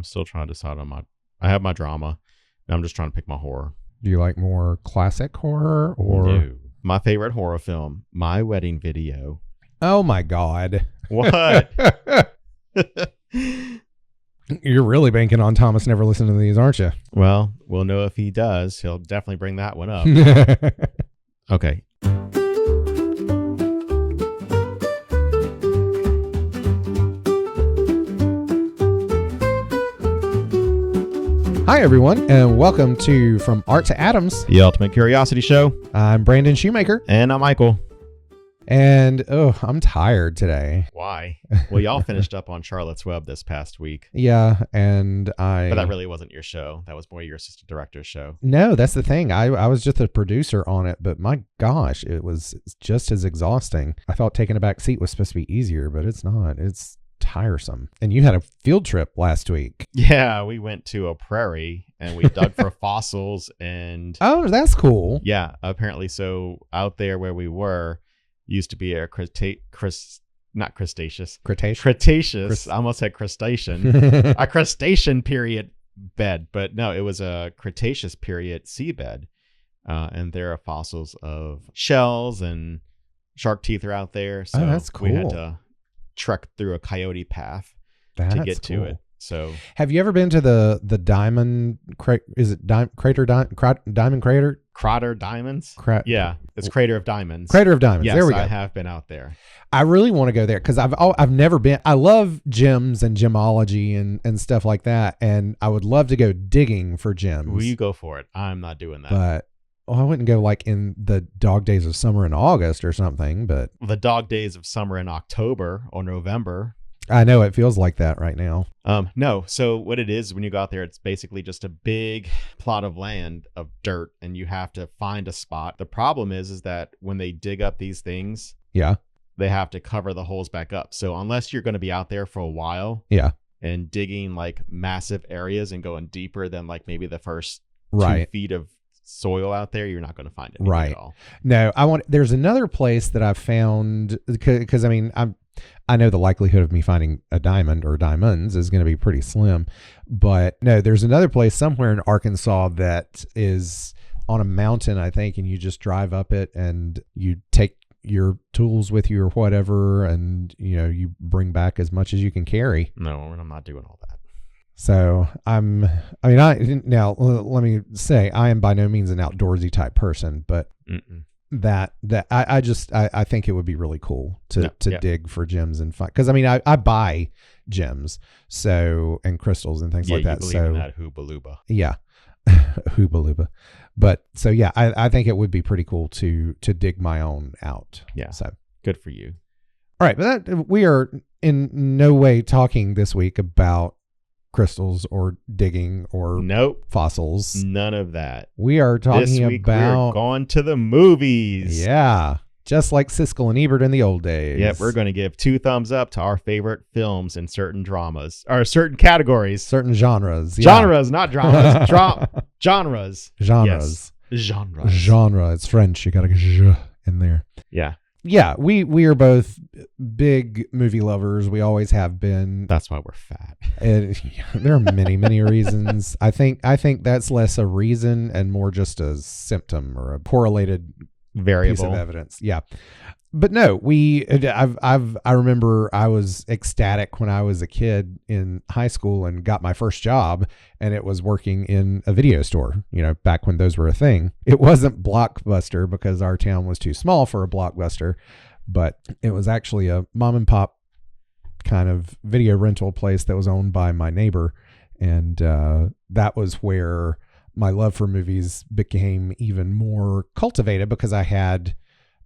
I'm still trying to decide on I have my drama, and I'm just trying to pick my horror. Do you like more classic horror or? No. My favorite horror film, My Wedding Video. Oh my God. What? You're really banking on Thomas never listening to these, aren't you? Well, we'll know if he does. He'll definitely bring that one up. Okay. Hi, everyone, and welcome to From Art to Atoms, The Ultimate Curiosity Show. I'm Brandon Shoemaker. And I'm Michael. And, I'm tired today. Why? Well, y'all finished up on Charlotte's Web this past week. Yeah, and But that really wasn't your show. That was more your assistant director's show. No, that's the thing. I was just a producer on it, but my gosh, it was just as exhausting. I thought taking a back seat was supposed to be easier, but it's not. It's tiresome. And you had a field trip last week. Yeah, we went to a prairie and we dug for fossils and Oh, that's cool. yeah, apparently so out there where we were used to be a Cretaceous. I almost said crustacean. A crustacean period bed, but no, it was a Cretaceous period seabed. And there are fossils of shells and shark teeth are out there. So that's cool. We had to trek through a coyote path to get to it. So have you ever been to the diamond diamond crater? Crater Diamonds? Yeah, it's Crater of Diamonds. Crater of Diamonds. Yes, there we go. I have been out there. I really want to go there because I've never been. I love gems and gemology and stuff like that, and I would love to go digging for gems. Will you go for it? I'm not doing that. But I wouldn't go like in the dog days of summer in August or something. But the dog days of summer in October or November. I know it feels like that right now. No. So what it is when you go out there, it's basically just a big plot of land of dirt and you have to find a spot. The problem is that when they dig up these things, yeah, they have to cover the holes back up. So unless you're going to be out there for a while, yeah, and digging like massive areas and going deeper than like maybe the first 2 feet of soil out there, you're not going to find anything at all. No, there's another place that I've found because I mean, I know the likelihood of me finding a diamond or diamonds is going to be pretty slim, but no, there's another place somewhere in Arkansas that is on a mountain, I think, and you just drive up it and you take your tools with you or whatever, and you bring back as much as you can carry. No, I'm not doing all that. So let me say, I am by no means an outdoorsy type person, but I think it would be really cool to dig for gems and find, because I mean I buy gems and crystals and things like that. You believe in that hooba-looba. Yeah. Hooba-looba. But so yeah, I think it would be pretty cool to dig my own out. Yeah. So good for you. All right, but we are in no way talking this week about crystals or digging or fossils. None of that. We are talking this week about we're going to the movies. Yeah. Just like Siskel and Ebert in the old days. Yep, we're going to give 2 thumbs up to our favorite films in certain dramas or certain categories, certain genres. Yeah. Genres, not dramas. Genres. Genres. Yes. Genres. Genre. It's French. You got to get "je" in there. Yeah. Yeah, we are both big movie lovers. We always have been. That's why we're fat. There are many reasons. I think that's less a reason and more just a symptom or a correlated variable piece of evidence. Yeah. But no, I remember I was ecstatic when I was a kid in high school and got my first job, and it was working in a video store, back when those were a thing. It wasn't Blockbuster because our town was too small for a Blockbuster, but it was actually a mom and pop kind of video rental place that was owned by my neighbor. And that was where my love for movies became even more cultivated because I had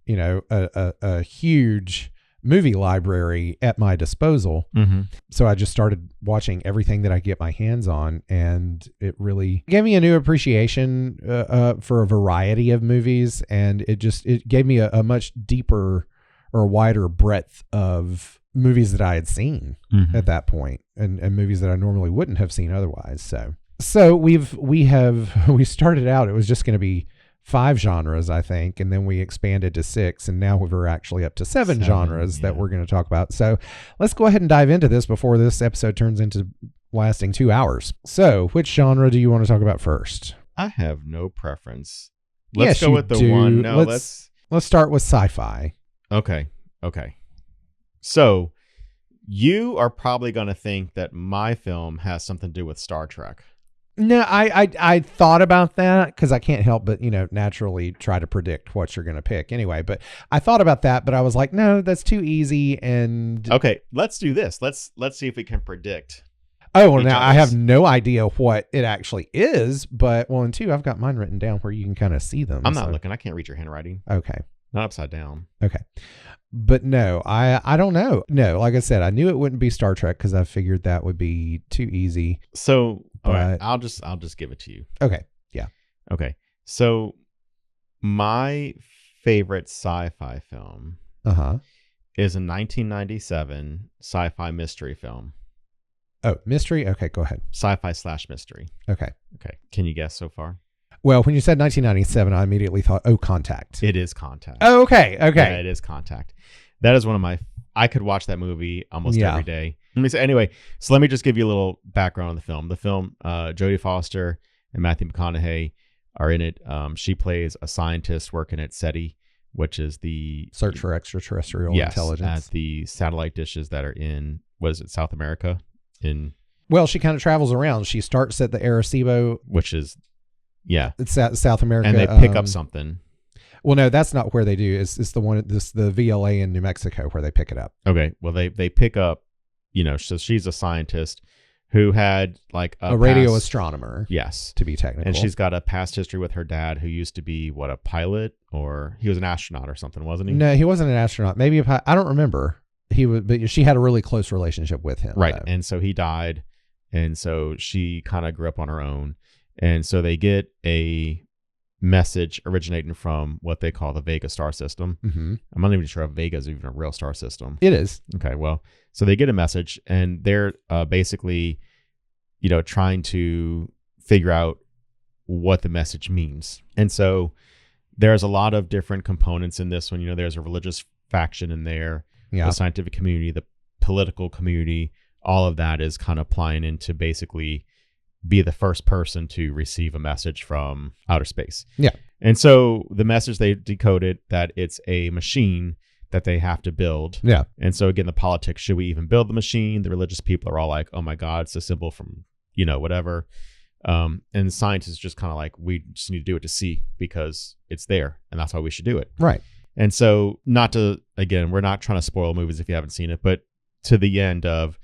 a huge movie library at my disposal. Mm-hmm. So I just started watching everything that I get my hands on, and it really gave me a new appreciation for a variety of movies, and it gave me a much deeper or wider breadth of movies that I had seen at that point, and movies that I normally wouldn't have seen otherwise. So we started out, it was just going to be 5 genres, I think, and then we expanded to 6, and now we're actually up to 7 genres that we're going to talk about. So let's go ahead and dive into this before this episode turns into lasting 2 hours. So, which genre do you want to talk about first? I have no preference. Let's Yes, go you with the do. one. No, Let's start with sci-fi. Okay. So you are probably going to think that my film has something to do with Star Trek. No, I thought about that because I can't help but, naturally try to predict what you're going to pick anyway. But I thought about that, but I was like, no, that's too easy. And okay, let's do this. Let's see if we can predict. Oh, well, now I have no idea what it actually is, but and two, I've got mine written down where you can kind of see them. I'm not looking. I can't read your handwriting. Okay. Not upside down. Okay. But no, I don't know. No, like I said, I knew it wouldn't be Star Trek because I figured that would be too easy. So, all right, I'll just give it to you. Okay. Yeah. Okay. So, my favorite sci-fi film is a 1997 sci-fi mystery film. Oh, mystery? Okay, go ahead. Sci-fi / mystery. Okay. Can you guess so far? Well, when you said 1997, I immediately thought, Contact. It is Contact. Oh, okay. Yeah, it is Contact. That is one of my... I could watch that movie almost every day. Anyway, so let me just give you a little background on the film. The film, Jodie Foster and Matthew McConaughey are in it. She plays a scientist working at SETI, which is the... Search for Extraterrestrial Intelligence. At the satellite dishes that are in, was it South America? Well, she kind of travels around. She starts at the Arecibo, which is... Yeah. It's South America. And they pick up something. Well, no, that's not where they do. It's the one, the VLA in New Mexico where they pick it up. Okay. Well, they pick up, so she's a scientist who had like a radio astronomer. Yes. To be technical. And she's got a past history with her dad who used to be a pilot, or he was an astronaut or something, wasn't he? No, he wasn't an astronaut. Maybe I don't remember. But she had a really close relationship with him. Right. Though. And so he died. And so she kind of grew up on her own. And so they get a message originating from what they call the Vega star system. Mm-hmm. I'm not even sure if Vega is even a real star system. It is. Okay, well, so they get a message, and they're basically, trying to figure out what the message means. And so there's a lot of different components in this one. There's a religious faction in there, the scientific community, the political community. All of that is kind of playing into basically be the first person to receive a message from outer space. Yeah. And so the message, they decoded that it's a machine that they have to build. Yeah. And so again, the politics, should we even build the machine? The religious people are all like, oh my God, it's a symbol from, whatever. And the scientists just kind of like, we just need to do it to see because it's there. And that's why we should do it. Right. And so we're not trying to spoil movies if you haven't seen it, but to the end of,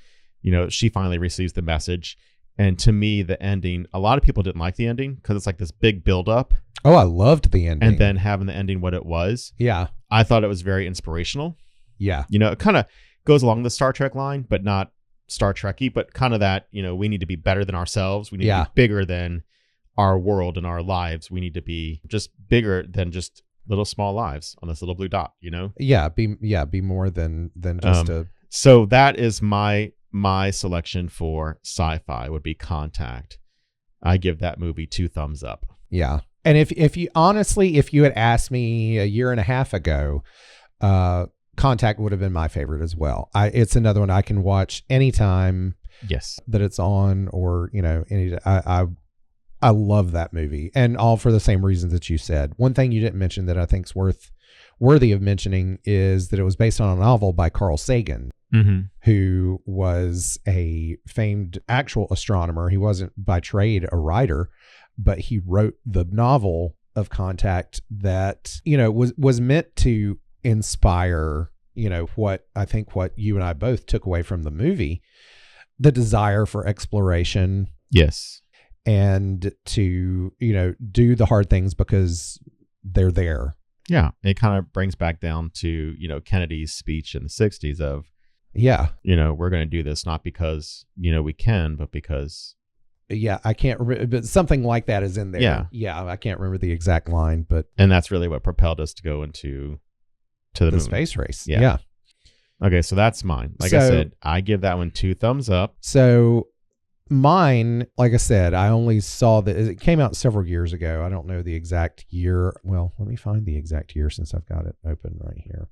she finally receives the message. And to me, the ending, a lot of people didn't like the ending because it's like this big buildup. Oh, I loved the ending. And then having the ending what it was. Yeah. I thought it was very inspirational. Yeah. It kind of goes along the Star Trek line, but not Star Trek-y, but kind of that, we need to be better than ourselves. We need to be bigger than our world and our lives. We need to be just bigger than just little small lives on this little blue dot, Yeah. Be more than just a... So that is my selection for sci-fi would be Contact. I give that movie 2 thumbs up. Yeah. And if you had asked me a year and a half ago, Contact would have been my favorite as well. It's another one I can watch anytime. Yes. That it's on, or I love that movie, and all for the same reasons that you said. One thing you didn't mention that I think is worthy of mentioning is that it was based on a novel by Carl Sagan. Mm-hmm. Who was a famed actual astronomer. He wasn't by trade a writer, but he wrote the novel of Contact that, was meant to inspire, what you and I both took away from the movie, the desire for exploration. Yes. And to, do the hard things because they're there. Yeah. It kind of brings back down to, Kennedy's speech in the 60s of, yeah. We're going to do this not because, we can, but because. Yeah, I can't remember, but something like that is in there. Yeah. Yeah, I can't remember the exact line, but. And that's really what propelled us to go to the moon. Space race. Yeah. Yeah. Okay, so that's mine. Like I said, I give that one 2 thumbs up. So mine, like I said, I only saw that it came out several years ago. I don't know the exact year. Well, let me find the exact year since I've got it open right here.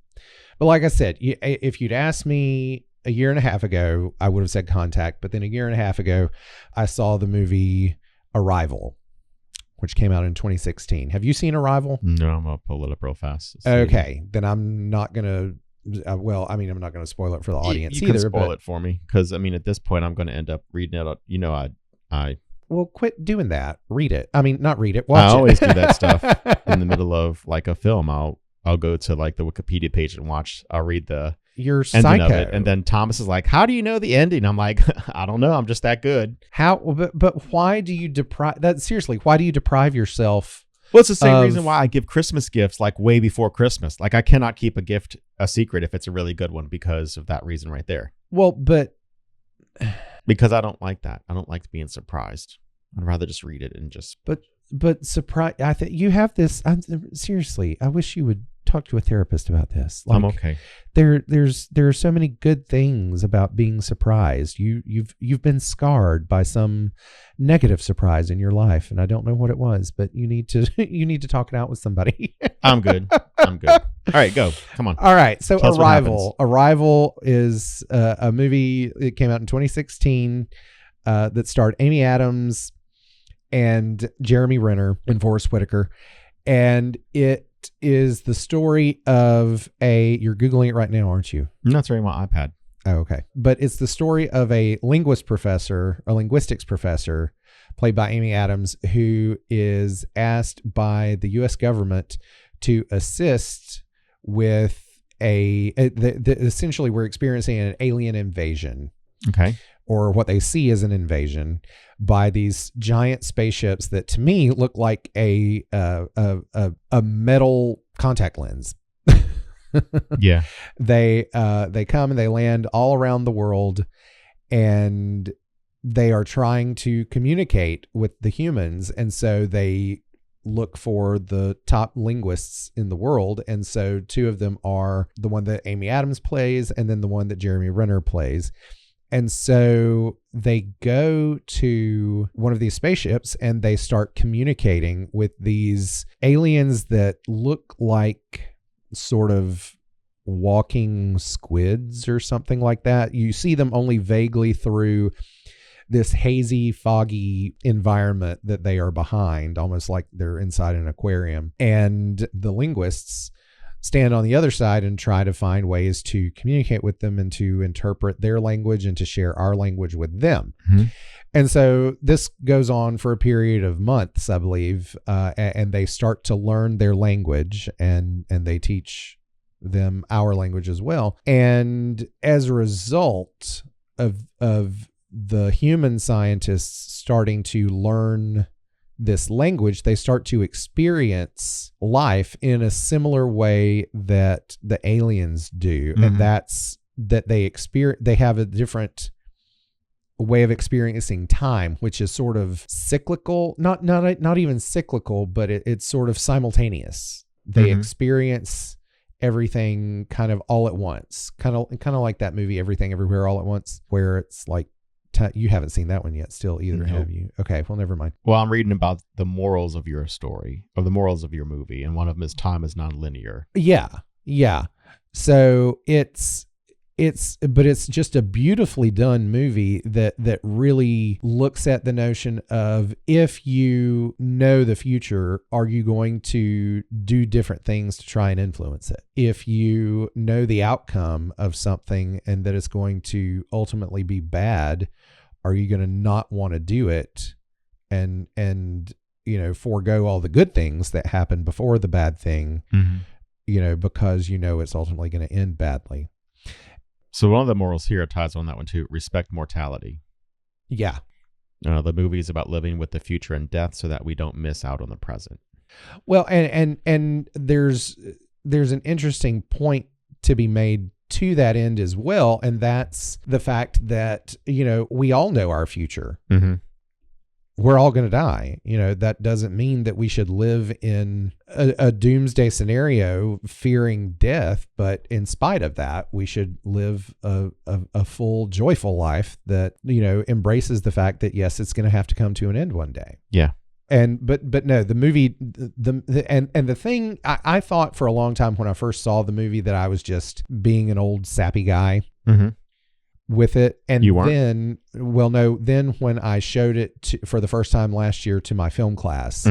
But like I said, if you'd asked me a year and a half ago, I would have said Contact, but then a year and a half ago, I saw the movie Arrival, which came out in 2016. Have you seen Arrival? No, I'm going to pull it up real fast. Okay, then I'm not going to. I'm not going to spoil it for the audience you either. Can spoil it for me, because at this point, I'm going to end up reading it. Well, quit doing that. Read it. Not read it. Watch it. I always do that stuff in the middle of like a film. I'll go to like the Wikipedia page and watch. I'll read the You're ending psycho. of it, and then Thomas is like, "How do you know the ending?" I'm like, "I don't know. I'm just that good." How? But why do you deprive that? Seriously, why do you deprive yourself? Well, it's the same reason why I give Christmas gifts like way before Christmas. Like I cannot keep a gift a secret if it's a really good one because of that reason right there. Well, but because I don't like that. I don't like being surprised. I'd rather just read it and just. But surprise. I think you have this. Seriously, I wish you would talk to a therapist about this. I'm okay. There are so many good things about being surprised. You've been scarred by some negative surprise in your life, and I don't know what it was, but you need to talk it out with somebody. I'm good. All right, go. Come on. All right. So Tell us what happens. Arrival is a movie. It came out in 2016 that starred Amy Adams and Jeremy Renner and Forrest Whitaker, and it is the story of you're Googling it right now, aren't you? That's right, my iPad. Oh, okay. But it's the story of a linguistics professor, played by Amy Adams, who is asked by the U.S. government to assist with essentially we're experiencing an alien invasion. Okay. Or what they see as an invasion by these giant spaceships that to me look like a metal contact lens. Yeah. They come and they land all around the world, and they are trying to communicate with the humans, and so they look for the top linguists in the world, and so two of them are the one that Amy Adams plays and then the one that Jeremy Renner plays. And so they go to one of these spaceships and they start communicating with these aliens that look like sort of walking squids or something like that. You see them only vaguely through this hazy, foggy environment that they are behind, almost like they're inside an aquarium. And the linguists stand on the other side and try to find ways to communicate with them and to interpret their language and to share our language with them. Mm-hmm. And so this goes on for a period of months, I believe, and they start to learn their language, and they teach them our language as well. And as a result of the human scientists starting to learn this language, they start to experience life in a similar way that the aliens do. Mm-hmm. And that's that they have a different way of experiencing time, which is sort of cyclical, not even cyclical, but it's sort of simultaneous. They mm-hmm. experience everything kind of all at once, kind of like that movie Everything Everywhere All at Once, where it's like you haven't seen that one yet still either, no. Have you? Okay, well, never mind. Well, I'm reading about the morals of your story, or the morals of your movie, and one of them is time is nonlinear. Yeah. So it's just a beautifully done movie that really looks at the notion of, if you know the future, are you going to do different things to try and influence it? If you know the outcome of something and that it's going to ultimately be bad, are you going to not want to do it and forego all the good things that happen before the bad thing, mm-hmm. Because it's ultimately going to end badly. So one of the morals here ties on that one too: respect mortality. Yeah. The movie is about living with the future and death so that we don't miss out on the present. Well, and there's an interesting point to be made to that end as well, and that's the fact that we all know our future. Mm-hmm. We're all going to die. That doesn't mean that we should live in a doomsday scenario fearing death, but in spite of that, we should live a full, joyful life that, embraces the fact that, yes, it's going to have to come to an end one day. Yeah. But no, the movie, and the thing I thought for a long time when I first saw the movie that I was just being an old sappy guy. Mm-hmm. with it. And You weren't? then when I showed it for the first time last year to my film class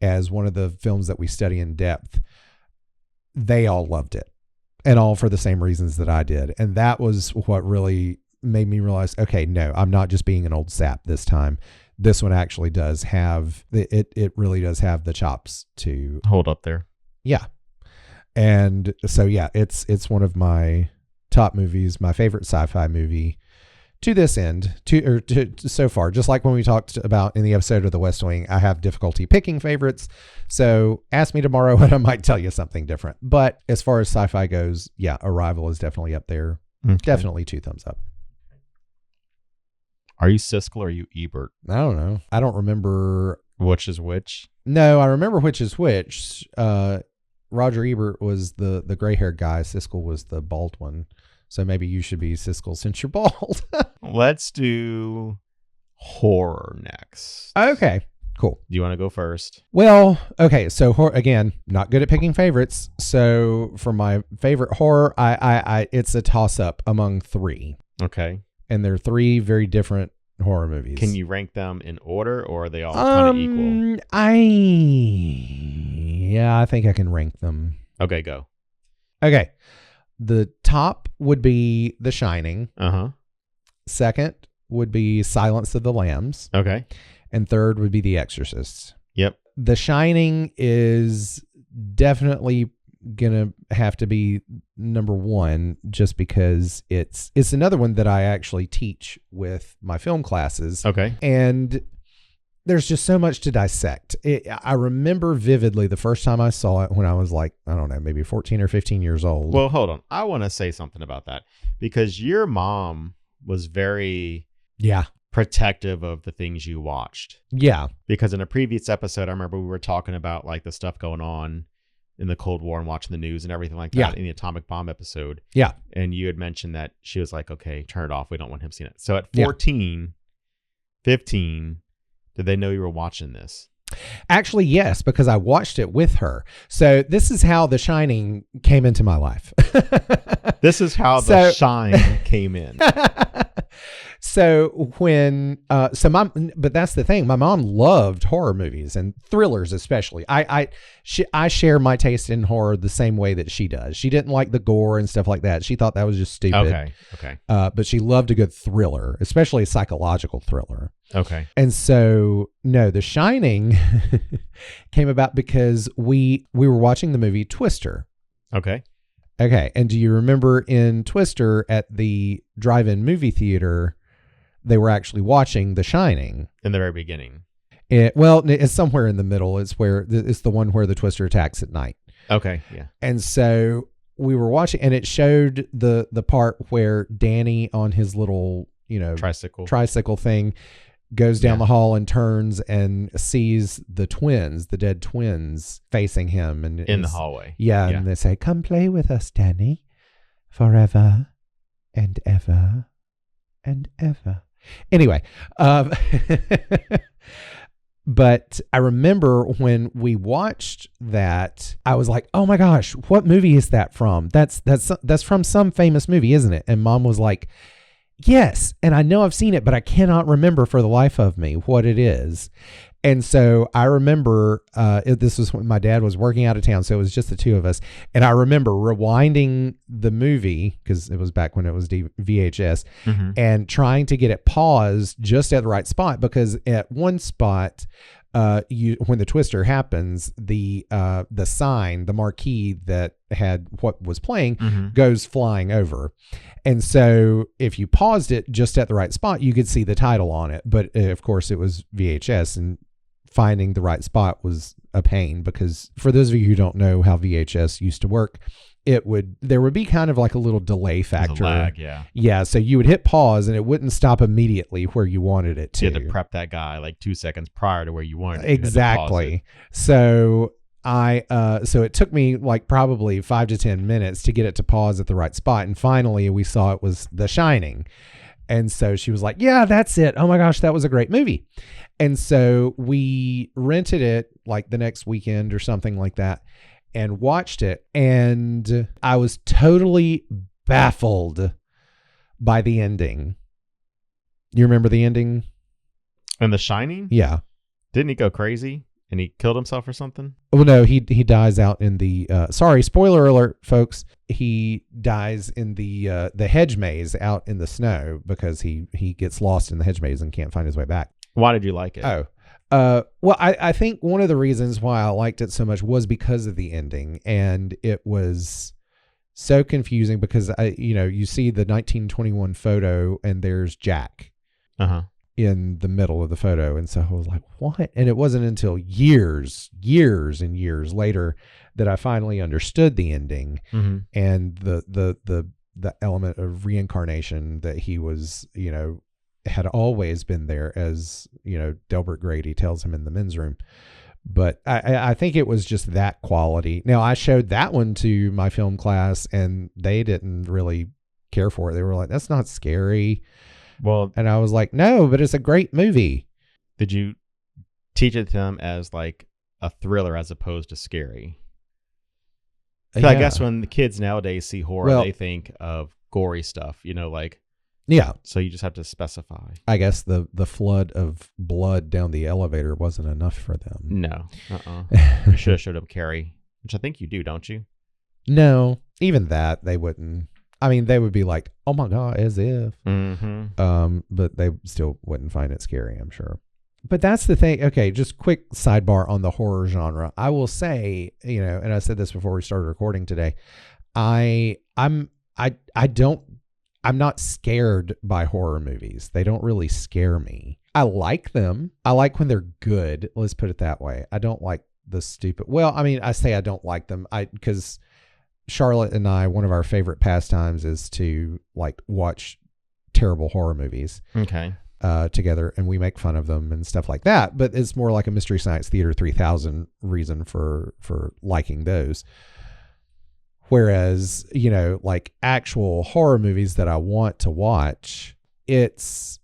as one of the films that we study in depth, they all loved it, and all for the same reasons that I did. And that was what really made me realize, okay, no, I'm not just being an old sap this time. This one actually does have it really does have the chops to hold up there. Yeah. And so, yeah, it's one of my top movies, my favorite sci-fi movie to this end, to so far. Just like when we talked about in the episode of The West Wing, I have difficulty picking favorites. So ask me tomorrow and I might tell you something different. But as far as sci-fi goes, yeah, Arrival is definitely up there. Okay. Definitely 2 thumbs up. Are you Siskel or are you Ebert? I don't know. I don't remember. Which is which? No, I remember which is which. Roger Ebert was the gray-haired guy. Siskel was the bald one. So maybe you should be Siskel since you're bald. Let's do horror next. Okay, cool. Do you want to go first? Well, okay. So again, not good at picking favorites. So for my favorite horror, I it's a toss-up among 3. Okay. And they're 3 very different horror movies. Can you rank them in order, or are they all kind of equal? I think I can rank them. Okay, go. Okay. The top would be The Shining. Uh-huh. Second would be Silence of the Lambs. Okay. And third would be The Exorcist. Yep. The Shining is definitely gonna have to be number 1, just because it's another one that I actually teach with my film classes. Okay. And there's just so much to dissect. I remember vividly the first time I saw it when I was like, I don't know, maybe 14 or 15 years old. Well, hold on. I want to say something about that, because your mom was very protective of the things you watched. Yeah. Because in a previous episode, I remember we were talking about like the stuff going on in the Cold War and watching the news and everything like that in the atomic bomb episode. Yeah. And you had mentioned that she was like, okay, turn it off. We don't want him seeing it. So at 14, 15, did they know you were watching this? Actually, yes, because I watched it with her. So this is how The Shining came into my life. This is how The Shine came in. So but that's the thing. My mom loved horror movies and thrillers, especially. I share my taste in horror the same way that she does. She didn't like the gore and stuff like that. She thought that was just stupid. Okay. But she loved a good thriller, especially a psychological thriller. Okay. And so, no, The Shining came about because we were watching the movie Twister. Okay. Okay. And do you remember in Twister at the drive-in movie theater, they were actually watching The Shining? In the very beginning. It's somewhere in the middle. It's the one where the Twister attacks at night. Okay. Yeah. And so we were watching, and it showed the part where Danny on his little, tricycle thing goes down the hall and turns and sees the dead twins facing him and in the hallway. Yeah. And they say, "Come play with us, Danny, forever and ever and ever." Anyway, but I remember when we watched that, I was like, "Oh my gosh, what movie is that from? That's from some famous movie, isn't it?" And Mom was like, "Yes." And I know I've seen it, but I cannot remember for the life of me what it is. And so I remember this was when my dad was working out of town, so it was just the 2 of us. And I remember rewinding the movie, because it was back when it was VHS, and trying to get it paused just at the right spot, because at one spot, when the twister happens, the sign, the marquee that had what was playing goes flying over. And so if you paused it just at the right spot, you could see the title on it. But of course it was VHS, and finding the right spot was a pain, because for those of you who don't know how VHS used to work, there would be kind of like a little delay factor. Lag, yeah. So you would hit pause and it wouldn't stop immediately where you wanted it to. You had to prep that guy like 2 seconds prior to where you wanted it. Exactly. So so it took me like probably 5 to 10 minutes to get it to pause at the right spot. And finally we saw it was The Shining. And so she was like, "Yeah, that's it. Oh my gosh, that was a great movie." And so we rented it like the next weekend or something like that and watched it. And I was totally baffled by the ending. You remember the ending? And The Shining? Yeah. Didn't he go crazy and he killed himself or something? Well, no, he dies out in the sorry, spoiler alert, folks. He dies in the hedge maze out in the snow because he gets lost in the hedge maze and can't find his way back. Why did you like it? Well, I think one of the reasons why I liked it so much was because of the ending, and it was so confusing because you see the 1921 photo and there's Jack in the middle of the photo, and so I was like, what? And it wasn't until years and years later that I finally understood the ending and the element of reincarnation, that he was, had always been there, as Delbert Grady tells him in the men's room. But I think it was just that quality. Now, I showed that one to my film class and they didn't really care for it. They were like, that's not scary. Well, and I was like, no, but it's a great movie. Did you teach it to them as like a thriller as opposed to scary? Yeah. I guess when the kids nowadays see horror, they think of gory stuff, yeah. So you just have to specify. I guess the flood of blood down the elevator wasn't enough for them. No. You should have showed them Carrie, which I think you do, don't you? No, even that they wouldn't. I mean, they would be like, oh my God, as if. But they still wouldn't find it scary, I'm sure. But that's the thing. Okay, just quick sidebar on the horror genre. I will say, and I said this before we started recording today, I'm not scared by horror movies. They don't really scare me. I like them. I like when they're good. Let's put it that way. I don't like the stupid. Well, I mean, I say I don't like them. Because Charlotte and I, one of our favorite pastimes is to like watch terrible horror movies. Okay. Together, and we make fun of them and stuff like that. But it's more like a Mystery Science Theater 3000 reason for liking those. Whereas, like actual horror movies that I want to watch, it's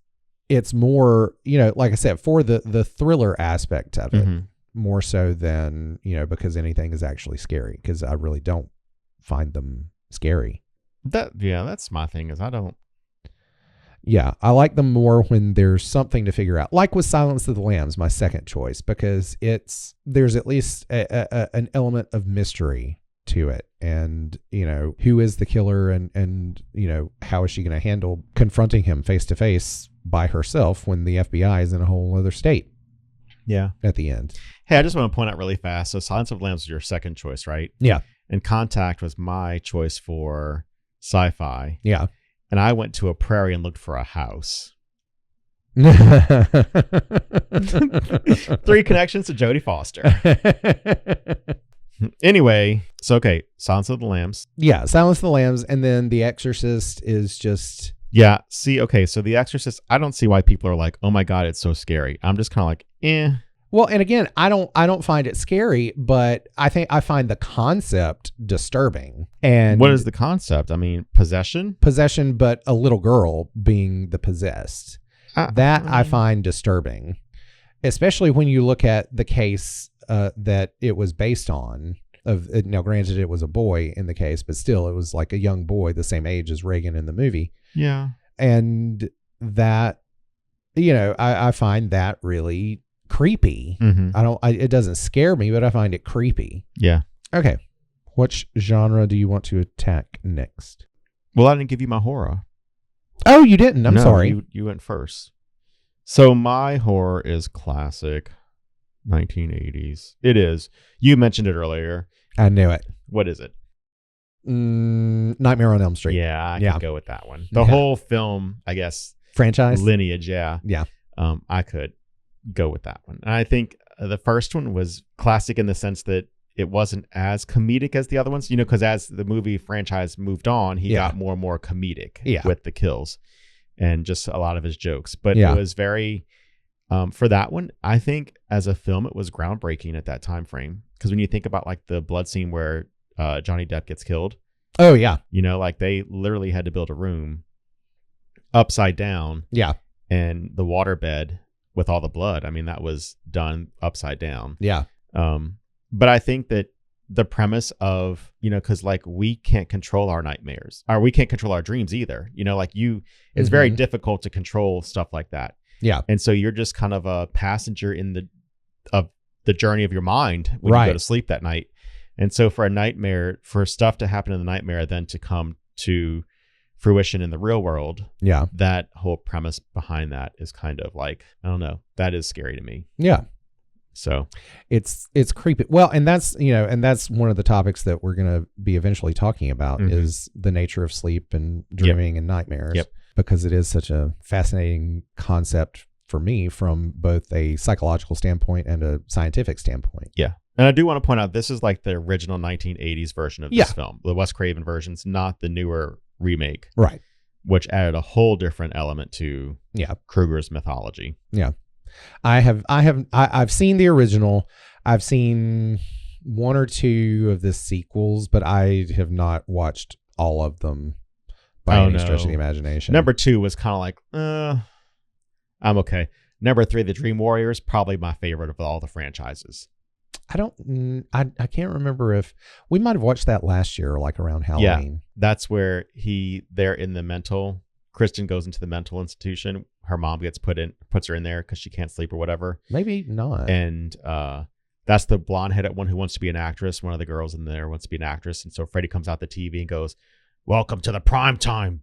more, like I said, for the thriller aspect of it, more so than, because anything is actually scary, because I really don't find them scary. That's my thing, is I don't. Yeah, I like them more when there's something to figure out. Like with Silence of the Lambs, my second choice, because there's at least an element of mystery to it, and who is the killer, and how is she going to handle confronting him face to face by herself when the FBI is in a whole other state. Yeah, at the end. Hey, I just want to point out really fast. So Silence of the Lambs was your second choice, right? Yeah. And Contact was my choice for sci-fi. Yeah. And I went to a prairie and looked for a house. 3 connections to Jodie Foster. Anyway, so okay, Silence of the Lambs. Yeah, Silence of the Lambs, and then The Exorcist is just... Yeah, see, okay, so The Exorcist, I don't see why people are like, oh my God, it's so scary. I'm just kind of like, eh. Well, and again, I don't find it scary, but I find the concept disturbing. And what is the concept? I mean, possession, but a little girl being the possessed. I find disturbing, especially when you look at the case that it was based on. Now, granted, it was a boy in the case, but still, it was like a young boy, the same age as Reagan in the movie. Yeah, and that, I find that really creepy. It doesn't scare me, but I find it creepy. Yeah. Okay. Which genre do you want to attack next? Well, I didn't give you my horror. Oh, you didn't. I'm sorry. You went first. So my horror is classic 1980s. It is. You mentioned it earlier. I knew it. What is it? Nightmare on Elm Street. Yeah, I can go with that one. The whole film, I guess. Franchise? Lineage, yeah. Yeah. I could go with that one. And I think the first one was classic in the sense that it wasn't as comedic as the other ones, because as the movie franchise moved on, he got more and more comedic with the kills and just a lot of his jokes. But it was very, for that one, I think as a film, it was groundbreaking at that time frame. Because when you think about like the blood scene where Johnny Depp gets killed. Oh, yeah. Like they literally had to build a room upside down. Yeah. And the waterbed with all the blood. I mean, that was done upside down. Yeah. But I think that the premise of, because like we can't control our nightmares, or we can't control our dreams either. Like it's very difficult to control stuff like that. Yeah. And so you're just kind of a passenger in the journey of your mind when you go to sleep that night. And so for a nightmare, for stuff to happen in the nightmare, then to come to fruition in the real world. Yeah. That whole premise behind that is kind of like, I don't know, that is scary to me. Yeah. So it's creepy. Well, and that's one of the topics that we're going to be eventually talking about is the nature of sleep and dreaming and nightmares, because it is such a fascinating concept for me from both a psychological standpoint and a scientific standpoint. Yeah. And I do want to point out, this is like the original 1980s version of this film. The Wes Craven version's not the newer remake. Right. Which added a whole different element to Krueger's mythology. Yeah. I've seen the original. I've seen one or two of the sequels, but I have not watched all of them by any stretch of the imagination. Number 2 was kind of like, I'm okay. Number 3, The Dream Warriors, probably my favorite of all the franchises. I can't remember if we might have watched that last year, like around Halloween. Yeah, that's where Kristen goes into the mental institution. Her mom puts her in there because she can't sleep or whatever. Maybe not. And that's the blonde-headed one who wants to be an actress. One of the girls in there wants to be an actress. And so Freddy comes out the TV and goes, "Welcome to the prime time,"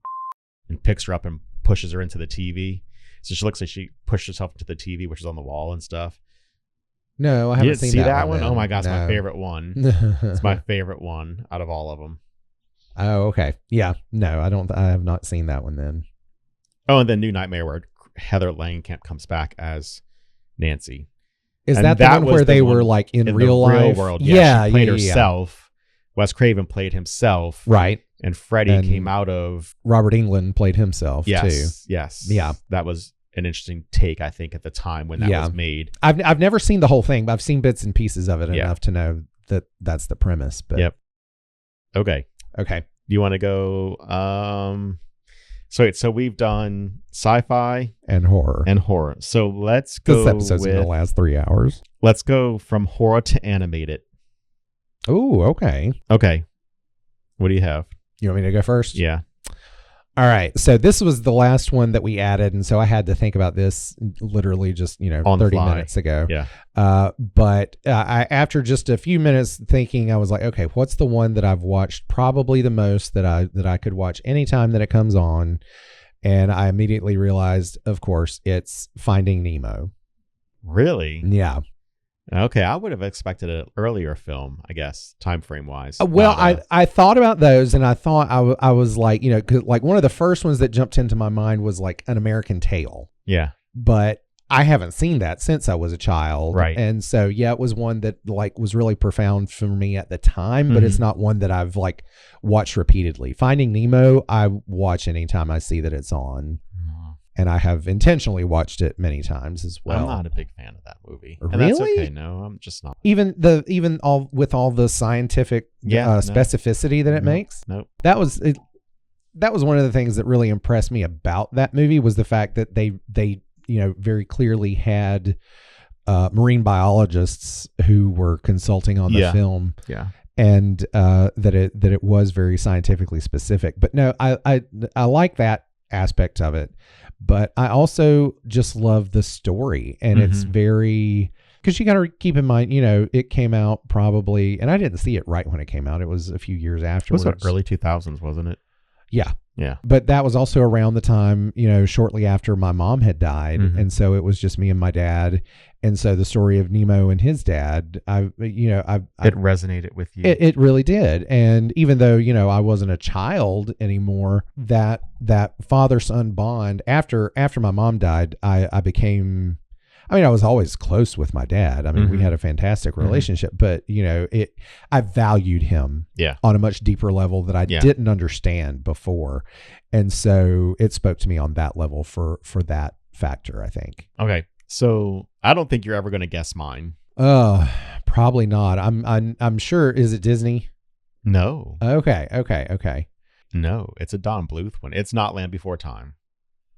and picks her up and pushes her into the TV. So she looks like she pushed herself into the TV, which is on the wall and stuff. No, I haven't seen that one. Oh my God, it's my favorite one. It's my favorite one out of all of them. Oh, okay. Yeah. No, I have not seen that one then. Oh, and then New Nightmare, where Heather Langenkamp comes back as Nancy. Is that the one where they were like in real life? Real world. Yeah, she played herself. Wes Craven played himself. Right. And Freddy came out of... Robert Englund played himself too. Yes. Yeah. That was an interesting take, I think, at the time when that was made. I've never seen the whole thing, but I've seen bits and pieces of it enough to know that that's the premise. But Yep. Okay. Do you want to go... So we've done sci-fi and horror. So let's go. This episode's in the last 3 hours. Let's go from horror to animated. Oh, okay. Okay. What do you have? You want me to go first? Yeah. All right. So this was the last one that we added, and so I had to think about this literally just 30 minutes ago. Yeah. But I after just a few minutes thinking, I was like, okay, what's the one that I've watched probably the most that I could watch anytime that it comes on? And I immediately realized, of course, it's Finding Nemo. Really? Yeah. Okay, I would have expected an earlier film, I guess, time frame wise. Well, I thought about those, and I thought I was like, 'cause like one of the first ones that jumped into my mind was like An American Tail. Yeah. But I haven't seen that since I was a child. Right. And so, it was one that like was really profound for me at the time, but it's not one that I've like watched repeatedly. Finding Nemo, I watch anytime I see that it's on. And I have intentionally watched it many times as well. I'm not a big fan of that movie. Really? And that's okay. No, I'm just not. Even all with all the scientific specificity that it makes. Nope. That was one of the things that really impressed me about that movie was the fact that they very clearly had marine biologists who were consulting on the film. Yeah. And that it was very scientifically specific. But no, I like that aspect of it. But I also just love the story, and it's very, because you got to keep in mind, it came out probably, and I didn't see it right when it came out. It was a few years afterwards. It was early 2000s, wasn't it? Yeah. Yeah. But that was also around the time, shortly after my mom had died. And so it was just me and my dad. And so the story of Nemo and his dad, it resonated with you. It really did. And even though, I wasn't a child anymore, that father-son bond after my mom died, I was always close with my dad. I mean, we had a fantastic relationship, but I valued him on a much deeper level that I didn't understand before. And so it spoke to me on that level for that factor, I think. Okay. So I don't think you're ever going to guess mine. Probably not. I'm sure. Is it Disney? No. Okay. No, it's a Don Bluth one. It's not Land Before Time.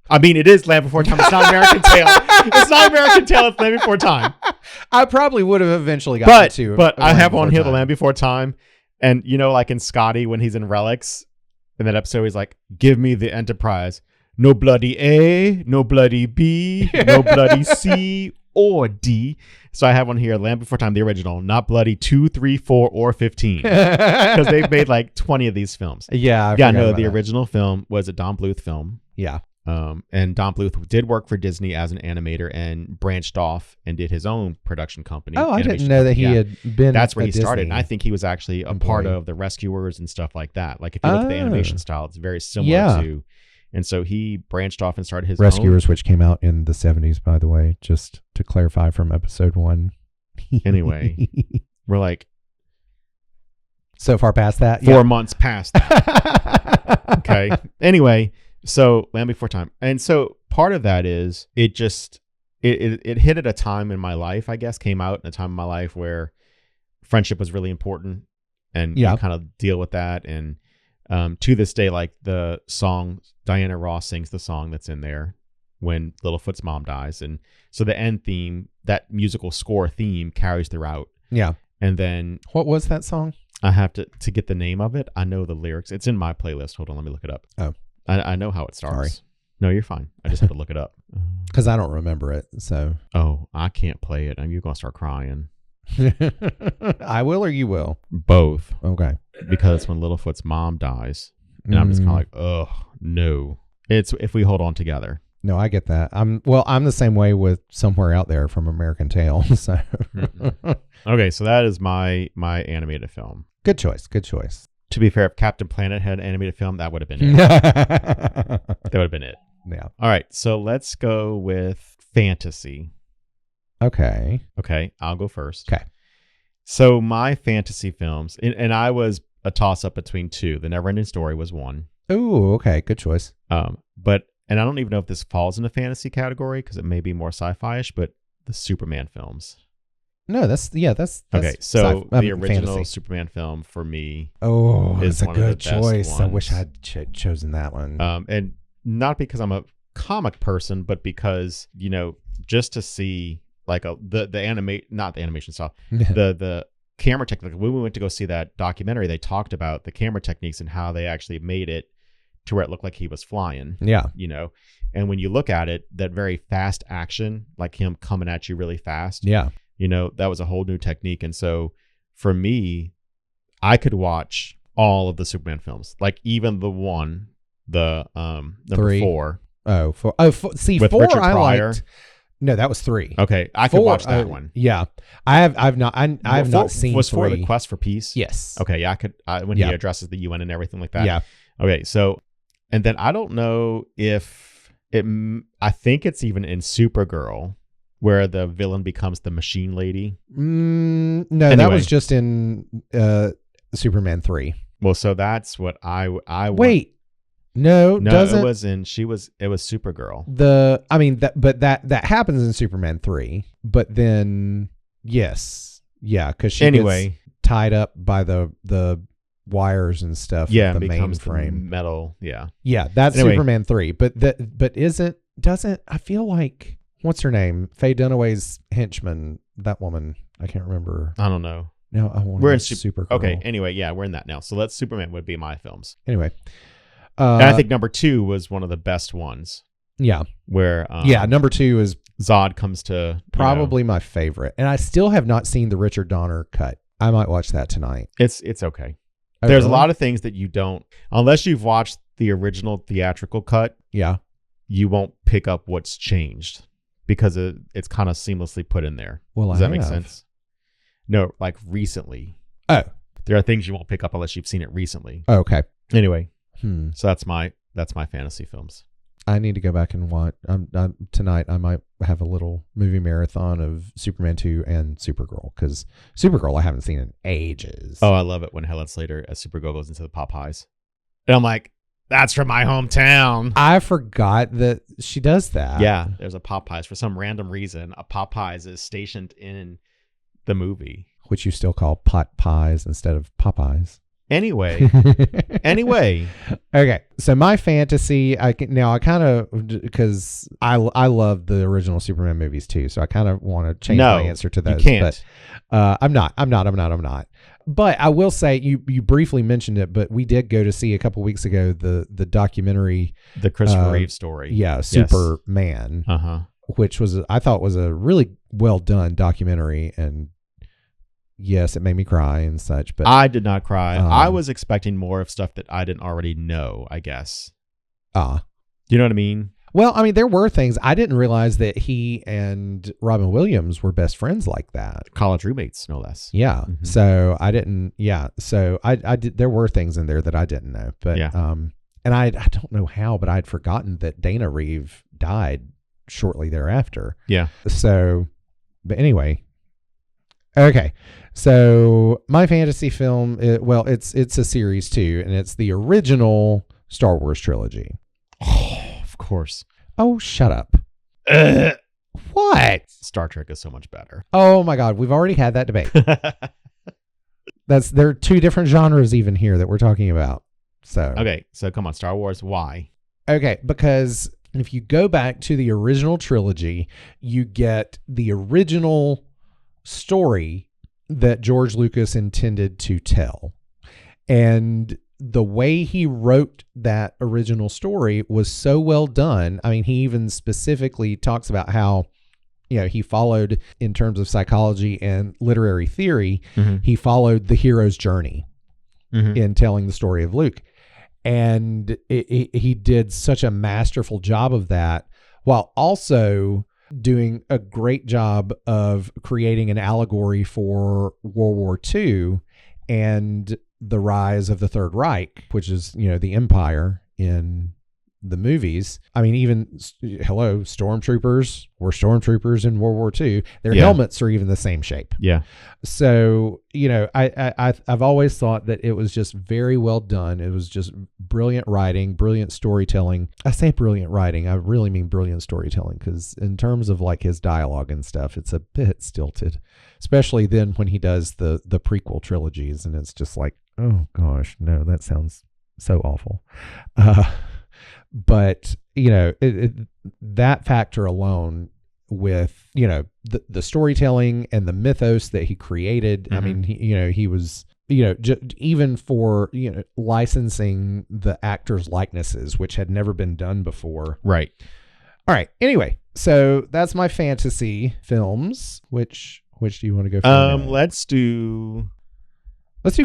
I mean, it is Land Before Time. It's not American Tail. It's not American Tail. It's Land Before Time. I probably would have eventually gotten to. But I have on here The Time. Land Before Time, and you know, like in Scotty when he's in Relics, in that episode, he's like, "Give me the Enterprise. No bloody A, no bloody B, no bloody C or D." So I have on here Land Before Time, the original, not bloody 2, 3, 4, or 15, because they've made like 20 of these films. Yeah, The original film was a Don Bluth film. Yeah. And Don Bluth did work for Disney as an animator and branched off and did his own production company. Oh, I didn't know that he had been. That's where he Disney started. And I think he was actually a part of the Rescuers and stuff like that. Like if you look at the animation style, it's very similar to. And so he branched off and started his Rescuers, own. which came out in the 70s, by the way, just to clarify from episode 1. Anyway, we're like so far past that. 4 months past that. Okay. Anyway, so Land Before Time. And so part of that is it hit at a time in my life, I guess, came out in a time in my life where friendship was really important, and you kind of deal with that. And to this day, like the song, Diana Ross sings the song that's in there when Littlefoot's mom dies. And so the end theme, that musical score theme, carries throughout. Yeah. And then what was that song? I have to get the name of it. I know the lyrics. It's in my playlist. Hold on, let me look it up. Oh. I know how it starts. Sorry. No, you're fine. I just have to look it up. Because I don't remember it. So. Oh, I can't play it. You're going to start crying. I will or you will? Both. Okay. Because when Littlefoot's mom dies, and I'm just kind of like, oh, no. It's If We Hold On Together. No, I get that. I'm the same way with Somewhere Out There from American Tail. So. Okay, so that is my animated film. Good choice. Good choice. To be fair, if Captain Planet had an animated film, that would have been it. That would have been it. Yeah. All right, so let's go with fantasy. Okay. Okay, I'll go first. Okay. So my fantasy films, and I was a toss-up between two. The Neverending Story was one. Oh, okay. Good choice. And I don't even know if this falls in the fantasy category because it may be more sci-fi-ish, but the Superman films. No, that's okay. So the original fantasy. Superman film for me. Oh, is it's a one of the good best choice. ones. I wish I had chosen that one. And not because I'm a comic person, but because, just to see like not the animation style, the camera technique. When we went to go see that documentary, they talked about the camera techniques and how they actually made it to where it looked like he was flying. Yeah. And when you look at it, that very fast action, like him coming at you really fast. Yeah. That was a whole new technique. And so for me, I could watch all of the Superman films, like even the number 3. 4. See, with 4 Richard I Pryor. liked. No, that was 3. Okay, I could watch that one. Yeah, I've not seen. Was 3. 4 the Quest for Peace? Yes. Okay, yeah, I could. When he addresses the UN and everything like that. Yeah. Okay, so, and then I don't know if it. I think it's even in Supergirl, where the villain becomes the machine lady. No, anyway. That was just in Superman 3. Well, so that's what I wait. No, doesn't. It was Supergirl. That happens in Superman 3. But then, yes, yeah, because she gets tied up by the wires and stuff. Yeah, the becomes mainframe, the metal. Yeah, yeah, that's Superman 3. But doesn't I feel like what's her name? Faye Dunaway's henchman. That woman, I can't remember. I don't know. No, we're in Supergirl. Okay, anyway, yeah, we're in that now. So Superman would be my films. Anyway. And I think number 2 was one of the best ones. Yeah. Where number 2 is Zod comes to probably my favorite. And I still have not seen the Richard Donner cut. I might watch that tonight. It's okay. Oh, There's really? a lot of things that you don't, unless you've watched the original theatrical cut. Yeah. You won't pick up what's changed because it's kind of seamlessly put in there. Well, does that make sense? No, like recently. Oh. There are things you won't pick up unless you've seen it recently. Oh, okay. Anyway. So that's my fantasy films. I need to go back and watch. Tonight I might have a little movie marathon of Superman 2 and Supergirl, because Supergirl I haven't seen in ages. Oh, I love it when Helen Slater as Supergirl goes into the Popeyes. And I'm like, that's from my hometown. I forgot that she does that. Yeah, there's a Popeyes. For some random reason, a Popeyes is stationed in the movie. Which you still call pot pies instead of Popeyes. Anyway. Okay, so my fantasy, because I love the original Superman movies too, so I kind of want to change my answer to those. You can't. But I'm not. But I will say, you briefly mentioned it, but we did go to see a couple weeks ago the documentary, the Christopher Reeve story. Yeah, Superman, which I thought was a really well done documentary, and yes, it made me cry and such. But I did not cry. I was expecting more of stuff that I didn't already know, I guess. Do you know what I mean? Well, I mean, there were things I didn't realize that he and Robin Williams were best friends like that. College roommates, no less. Yeah. Mm-hmm. So I didn't. Yeah. So I did. There were things in there that I didn't know. But and I don't know how, but I'd forgotten that Dana Reeve died shortly thereafter. Yeah. So, but anyway. Okay. So my fantasy film, it's a series too, and it's the original Star Wars trilogy. Oh, of course. Oh, shut up. What? Star Trek is so much better. Oh my God, we've already had that debate. There are two different genres even here that we're talking about. So okay, so come on, Star Wars. Why? Okay, because if you go back to the original trilogy, you get the original story that George Lucas intended to tell, and the way he wrote that original story was so well done. I mean, he even specifically talks about how, he followed, in terms of psychology and literary theory, he followed the hero's journey in telling the story of Luke. And he did such a masterful job of that, while also doing a great job of creating an allegory for World War II and the rise of the Third Reich, which is, the empire in the movies. I mean, even stormtroopers were stormtroopers in World War II. Their helmets are even the same shape. Yeah. So, I've always thought that it was just very well done. It was just brilliant writing, brilliant storytelling. I say brilliant writing, I really mean brilliant storytelling, because in terms of like his dialogue and stuff, it's a bit stilted, especially then when he does the prequel trilogies, and it's just like, oh gosh, no, that sounds so awful. But, that factor alone with, the storytelling and the mythos that he created. I mean, he was, even for, licensing the actors' likenesses, which had never been done before. Right. All right. Anyway, so that's my fantasy films. Which do you want to go for? Let's do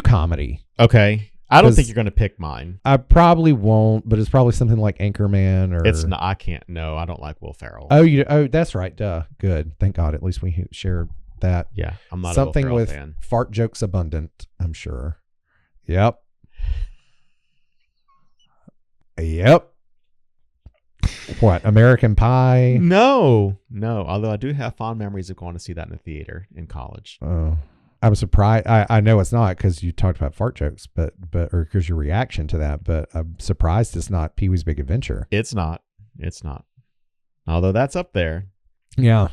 comedy. Okay. I don't think you're going to pick mine. I probably won't, but it's probably something like Anchorman or... It's not. I can't. No, I don't like Will Ferrell. Oh, that's right. Duh. Good. Thank God. At least we shared that. Yeah, I'm not something a Will Ferrell with fan. Fart jokes abundant, I'm sure. Yep. What? American Pie? No. Although I do have fond memories of going to see that in the theater in college. Oh. I was surprised. I know it's not because you talked about fart jokes, or because your reaction to that, but I'm surprised it's not Pee-wee's Big Adventure. It's not. Although that's up there. Yeah.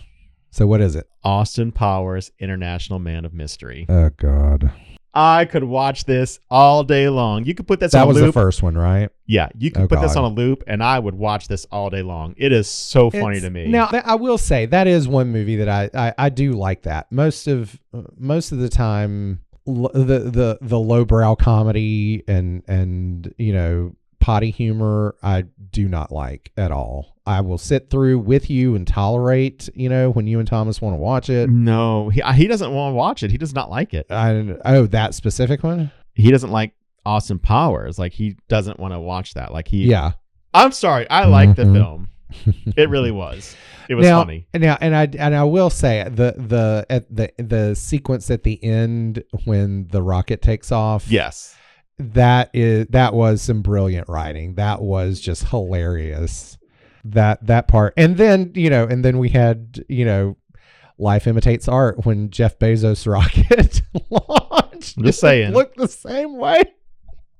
So what is it? Austin Powers, International Man of Mystery. Oh, God. I could watch this all day long. You could put this on a loop. That was the first one, right? Yeah. You could put this on a loop and I would watch this all day long. It is so funny to me. Now, I will say that is one movie that I do like that. Most of the time, the lowbrow comedy and potty humor, I do not like at all. I will sit through with you and tolerate, when you and Thomas want to watch it. No, he doesn't want to watch it. He does not like it. That specific one? He doesn't like Austin Powers. Like, he doesn't want to watch that. Like, yeah. I'm sorry. I like the film. It really was. It was funny. Now, and I will say the sequence at the end when the rocket takes off. Yes. That was some brilliant writing. That was just hilarious. That part. And then we had, Life Imitates Art when Jeff Bezos' rocket launched. I'm just saying. It looked the same way.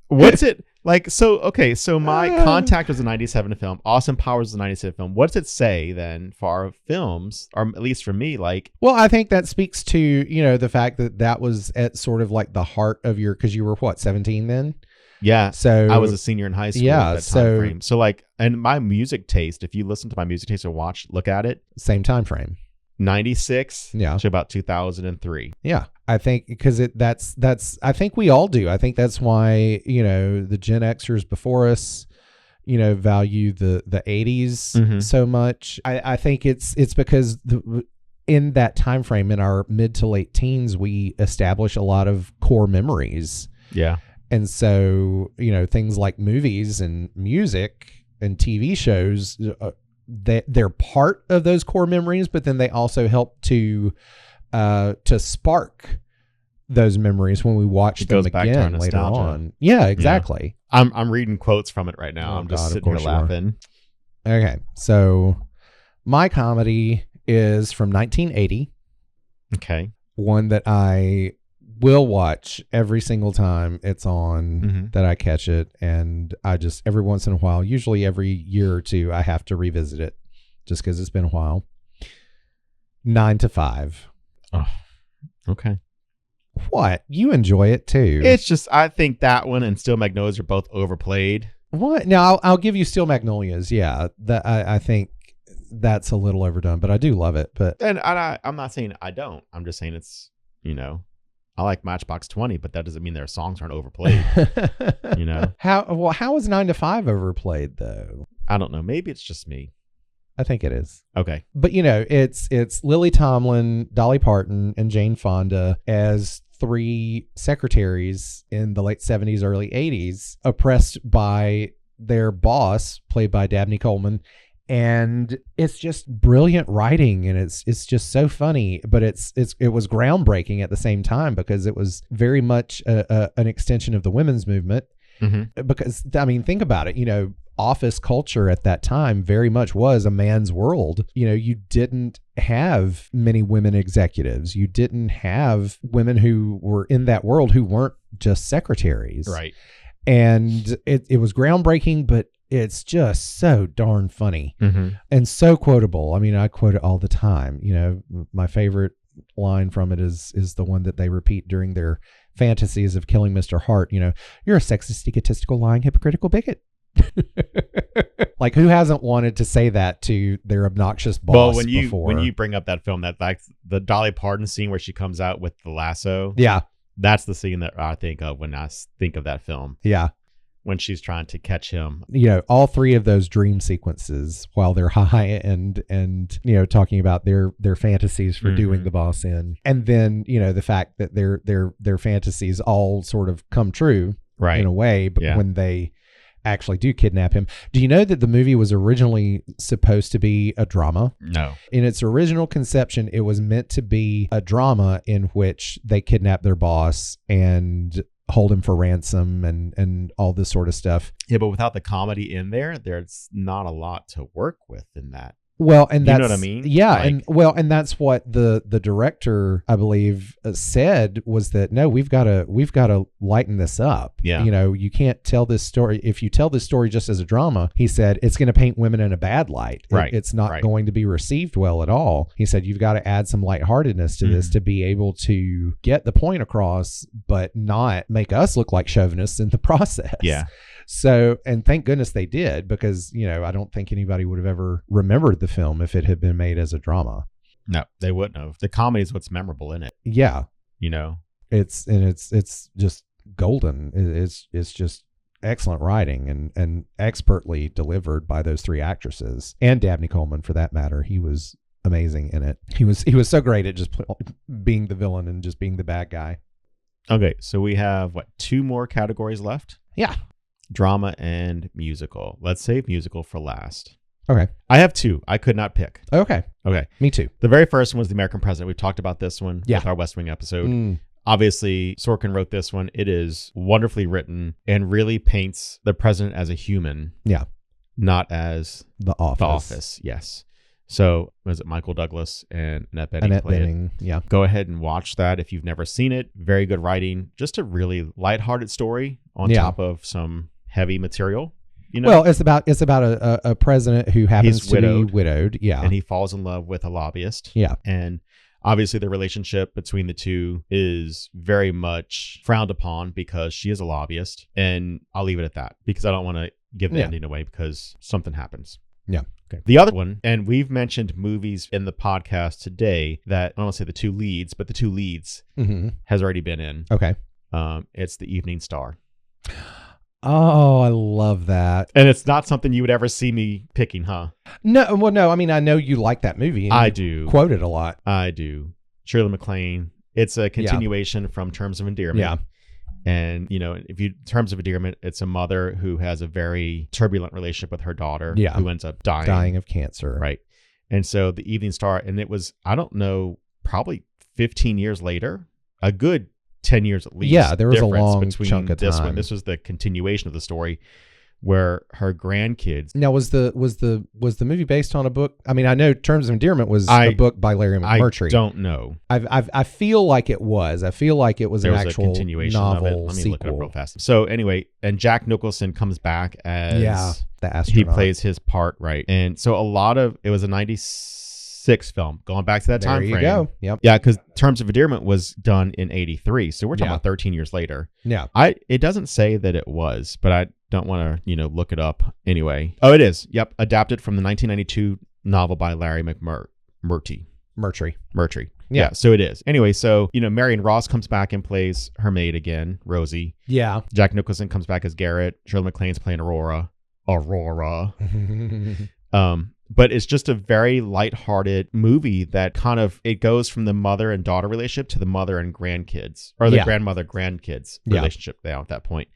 What's it Like, so My Contact was a 97 film. Austin Powers was a 97 film. What does it say then for our films, or at least for me, like? Well, I think that speaks to, the fact that was at sort of like the heart of because you were what, 17 then? Yeah. So I was a senior in high school yeah, at that time frame. So like, and my music taste, if you listen to my music taste or look at it. Same time frame. 96 to about 2003. Yeah. I think because I think we all do. I think that's why, the Gen Xers before us, value the 80s so much. I think it's because in that time frame, in our mid to late teens, we establish a lot of core memories. Yeah. And so, things like movies and music and TV shows, they're part of those core memories, but then they also help to spark those memories when we watch them again later on. Yeah, exactly. Yeah. I'm reading quotes from it right now. I'm just sitting here laughing. Okay. So my comedy is from 1980. Okay. One that I will watch every single time it's on that I catch it. And I just, every once in a while, usually every year or two, I have to revisit it just because it's been a while. 9 to 5. Oh, okay. What? You enjoy it too. It's just, I think that one and Steel Magnolias are both overplayed. What? Now, I'll give you Steel Magnolias. Yeah. That I think that's a little overdone, but I do love it. But I'm not saying I don't. I'm just saying it's, I like Matchbox 20, but that doesn't mean their songs aren't overplayed. How is 9 to 5 overplayed though? I don't know. Maybe it's just me. I think it is. Okay. But it's Lily Tomlin, Dolly Parton, and Jane Fonda as 3 secretaries in the late 70s, early 80s, oppressed by their boss, played by Dabney Coleman. And it's just brilliant writing, and it's just so funny, but it was groundbreaking at the same time because it was very much an extension of the women's movement. Because I mean, think about it, office culture at that time very much was a man's world. You didn't have many women executives. You didn't have women who were in that world who weren't just secretaries. Right. And it was groundbreaking, but it's just so darn funny and so quotable. I mean, I quote it all the time. My favorite line from it is the one that they repeat during their fantasies of killing Mr. Hart. You're a sexist, egotistical, lying, hypocritical bigot. Like, who hasn't wanted to say that to their obnoxious boss before? When you bring up that film, that like the Dolly Parton scene where she comes out with the lasso. Yeah. That's the scene that I think of when I think of that film. Yeah. When she's trying to catch him. All 3 of those dream sequences while they're high and talking about their fantasies for doing the boss in. And then, the fact that their fantasies all sort of come true in a way, but when they actually do kidnap him. Do you know that the movie was originally supposed to be a drama? No. In its original conception, it was meant to be a drama in which they kidnap their boss and hold him for ransom and all this sort of stuff. Yeah, but without the comedy in there, there's not a lot to work with in that. Well, and that's, you know what I mean? Yeah, and that's what the director, I believe, said was that no, we've got to lighten this up. Yeah, you can't tell this story. If you tell this story just as a drama, he said, it's going to paint women in a bad light. Right, it's not going to be received well at all. He said you've got to add some lightheartedness to this to be able to get the point across, but not make us look like chauvinists in the process. Yeah. So, and thank goodness they did, because, I don't think anybody would have ever remembered the film if it had been made as a drama. No, they wouldn't have. The comedy is what's memorable in it. Yeah. It's just golden. It's just excellent writing and expertly delivered by those 3 actresses, and Dabney Coleman for that matter. He was amazing in it. He was so great at just being the villain and just being the bad guy. Okay. So we have 2 more categories left? Yeah. Drama and musical. Let's save musical for last. Okay. I have 2. I could not pick. Okay. Me too. The very first one was The American President. We've talked about this one with our West Wing episode. Obviously, Sorkin wrote this one. It is wonderfully written and really paints the president as a human. Yeah. Not as The Office. The Office, yes. So, was it Michael Douglas and Annette Bening played it? Yeah. Go ahead and watch that if you've never seen it. Very good writing. Just a really lighthearted story on top of some heavy material. You know, Well, it's about a president who happens He's to be widowed. widowed. Yeah. and he falls in love with a lobbyist. Yeah. And obviously the relationship between the two is very much frowned upon because she is a lobbyist. And I'll leave it at that because I don't want to give the ending away because something happens. Yeah. Okay. The other one, and we've mentioned movies in the podcast today that, I don't want to say the two leads, but the two leads has already been in. Okay. It's The Evening Star. Oh, I love that. And it's not something you would ever see me picking, huh? No, well, no. I mean, I know you like that movie. And I you do. Quote it a lot. I do. Shirley MacLaine. It's a continuation from Terms of Endearment. Yeah. And, you know, Terms of Endearment, it's a mother who has a very turbulent relationship with her daughter who ends up dying of cancer. Right. And so The Evening Star, and it was, I don't know, probably 15 years later, a good 10 years at least. Yeah, there was a long between chunk of this time. one. This was the continuation of the story where her grandkids. Now, was the movie based on a book? I mean, I know Terms of Endearment was a book by Larry McMurtry. I don't know. I feel like it was. I feel like it was There an was actual a continuation novel of it. Let me sequel. look it up real fast. So anyway, and Jack Nicholson comes back as the astronaut. he plays his part, right? And so it was a 96 film, going back to that time frame. There you go. Yep. Yeah, because Terms of Endearment was done in 83. So we're talking about 13 years later. Yeah. It doesn't say that it was, but I don't want to, look it up anyway. Oh, it is. Yep. Adapted from the 1992 novel by Larry McMurtry. Yeah. So it is. Anyway, so, Marion Ross comes back and plays her maid again, Rosie. Yeah. Jack Nicholson comes back as Garrett. Shirley MacLaine's playing Aurora. But it's just a very lighthearted movie that kind of, it goes from the mother and daughter relationship to the mother and grandkids, or the grandmother grandkids relationship now at that point.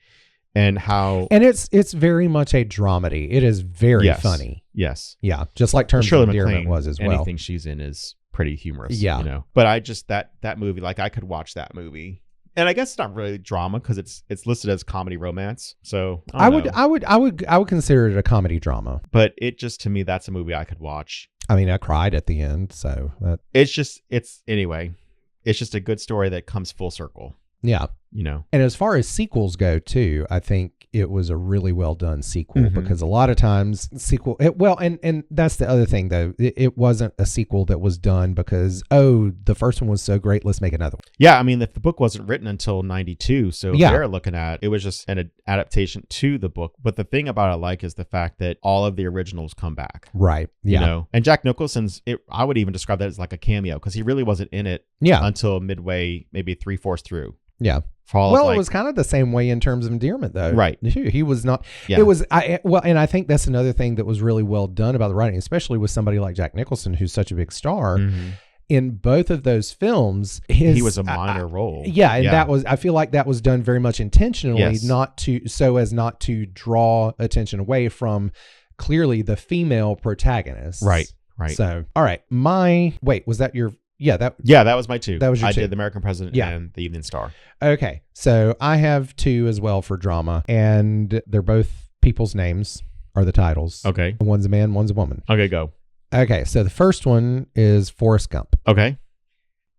And how, and it's very much a dramedy. It is very funny. Yes. Yeah. Just like Terms of Endearment was as well. Anything she's in is pretty humorous. Yeah. But I just, that movie, like I could watch that movie. And I guess it's not really drama because it's listed as comedy romance. So I would consider it a comedy drama. But it just, to me, that's a movie I could watch. I mean, I cried at the end, so it's just a good story that comes full circle. Yeah. And as far as sequels go too, I think it was a really well done sequel because a lot of times and that's the other thing though. It wasn't a sequel that was done because, the first one was so great, let's make another one. Yeah. I mean, the book wasn't written until 92. So they're looking at, it was just an adaptation to the book. But the thing about it I like is the fact that all of the originals come back. Right. Yeah. And Jack Nicholson's, I would even describe that as like a cameo because he really wasn't in it until midway, maybe 3/4 through. Yeah. It was kind of the same way in Terms of Endearment, though. Right. He was not. Yeah. It was. And I think that's another thing that was really well done about the writing, especially with somebody like Jack Nicholson, who's such a big star. Mm-hmm. In both of those films, he was a minor role. Yeah, and that was. I feel like that was done very much intentionally, not to draw attention away from clearly the female protagonist. Right. So, all right, was that your? Yeah, that was my two. That was your two. I did The American President and The Evening Star. Okay, so I have two as well for drama, and they're both people's names are the titles. Okay. One's a man, one's a woman. Okay, go. Okay, so the first one is Forrest Gump. Okay.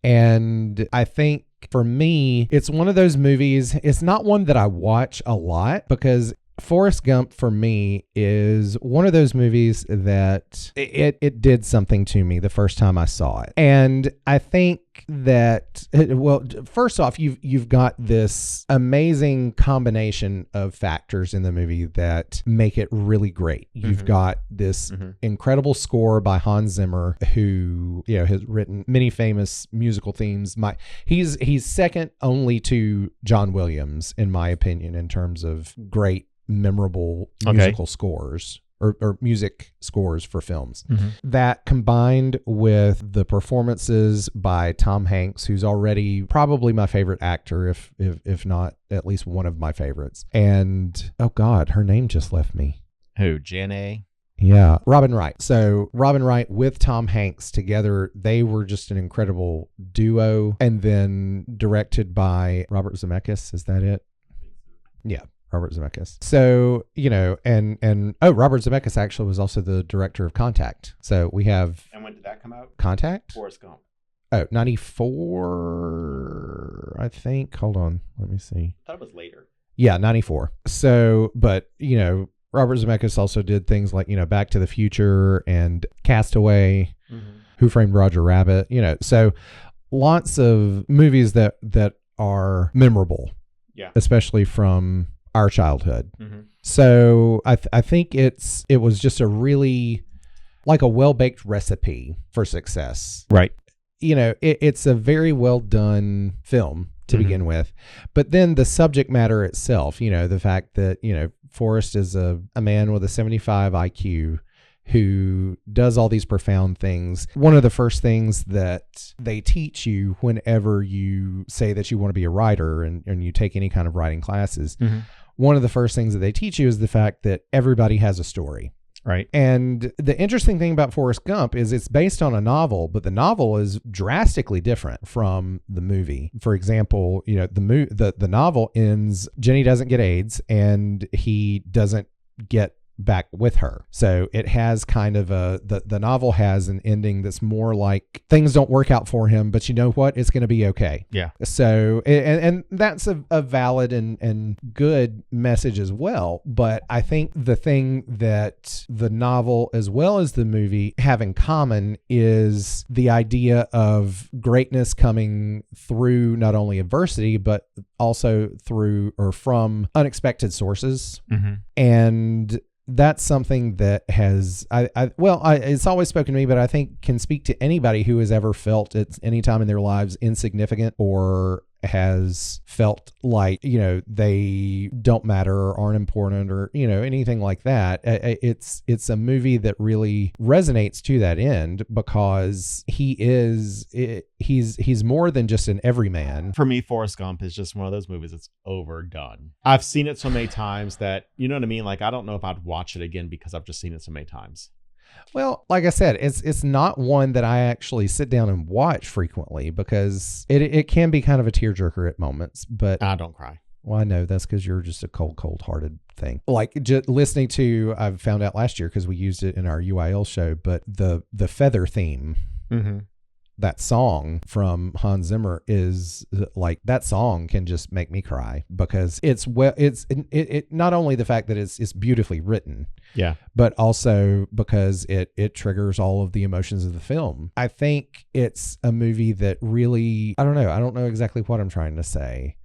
And I think for me, it's one of those movies, it's not one that I watch a lot because Forrest Gump for me is one of those movies that it did something to me the first time I saw it. And I think that, first off, you've got this amazing combination of factors in the movie that make it really great. You've got this incredible score by Hans Zimmer, who has written many famous musical themes. He's second only to John Williams, in my opinion, in terms of great memorable musical scores or music scores for films. That combined with the performances by Tom Hanks, who's already probably my favorite actor, if not at least one of my favorites. And oh God, her name just left me. Who? Janae? Yeah, Robin Wright. So Robin Wright with Tom Hanks together, they were just an incredible duo. And then directed by Robert Zemeckis. Is that it? Yeah. Robert Zemeckis. So, Robert Zemeckis actually was also the director of Contact. So we have... And when did that come out? Contact? Forrest Gump. Oh, 94, I think. Hold on. Let me see. I thought it was later. Yeah, 94. So, but, Robert Zemeckis also did things like, Back to the Future and Castaway, Who Framed Roger Rabbit, so lots of movies that are memorable, especially from our childhood. So I think it was just a really like a well-baked recipe for success. Right. It's a very well done film to begin with, but then the subject matter itself, the fact that, Forrest is a man with a 75 IQ who does all these profound things. One of the first things that they teach you whenever you say that you want to be a writer and you take any kind of writing classes, one of the first things that they teach you is the fact that everybody has a story. Right. And the interesting thing about Forrest Gump is it's based on a novel, but the novel is drastically different from the movie. For example, the novel ends, Jenny doesn't get AIDS and he doesn't get back with her. So it has kind of the novel has an ending that's more like things don't work out for him, but you know what? It's going to be okay. Yeah. So, and that's a valid and good message as well. But I think the thing that the novel as well as the movie have in common is the idea of greatness coming through not only adversity, but also through or from unexpected sources. And that's something that has, it's always spoken to me, but I think can speak to anybody who has ever felt it's any time in their lives insignificant or has felt like, they don't matter or aren't important or, anything like that. It's a movie that really resonates to that end because he's more than just an everyman. For me, Forrest Gump is just one of those movies that's overdone. I've seen it so many times that, you know what I mean? Like, I don't know if I'd watch it again because I've just seen it so many times. Well, like I said, it's not one that I actually sit down and watch frequently because it can be kind of a tearjerker at moments, but I don't cry. Well, I know that's because you're just a cold-hearted thing. Like just listening to, I found out last year because we used it in our UIL show, but the Feather theme, that song from Hans Zimmer is like, that song can just make me cry because it's not only the fact that it's beautifully written, but also because it triggers all of the emotions of the film. I think it's a movie that really, I don't know exactly what I'm trying to say.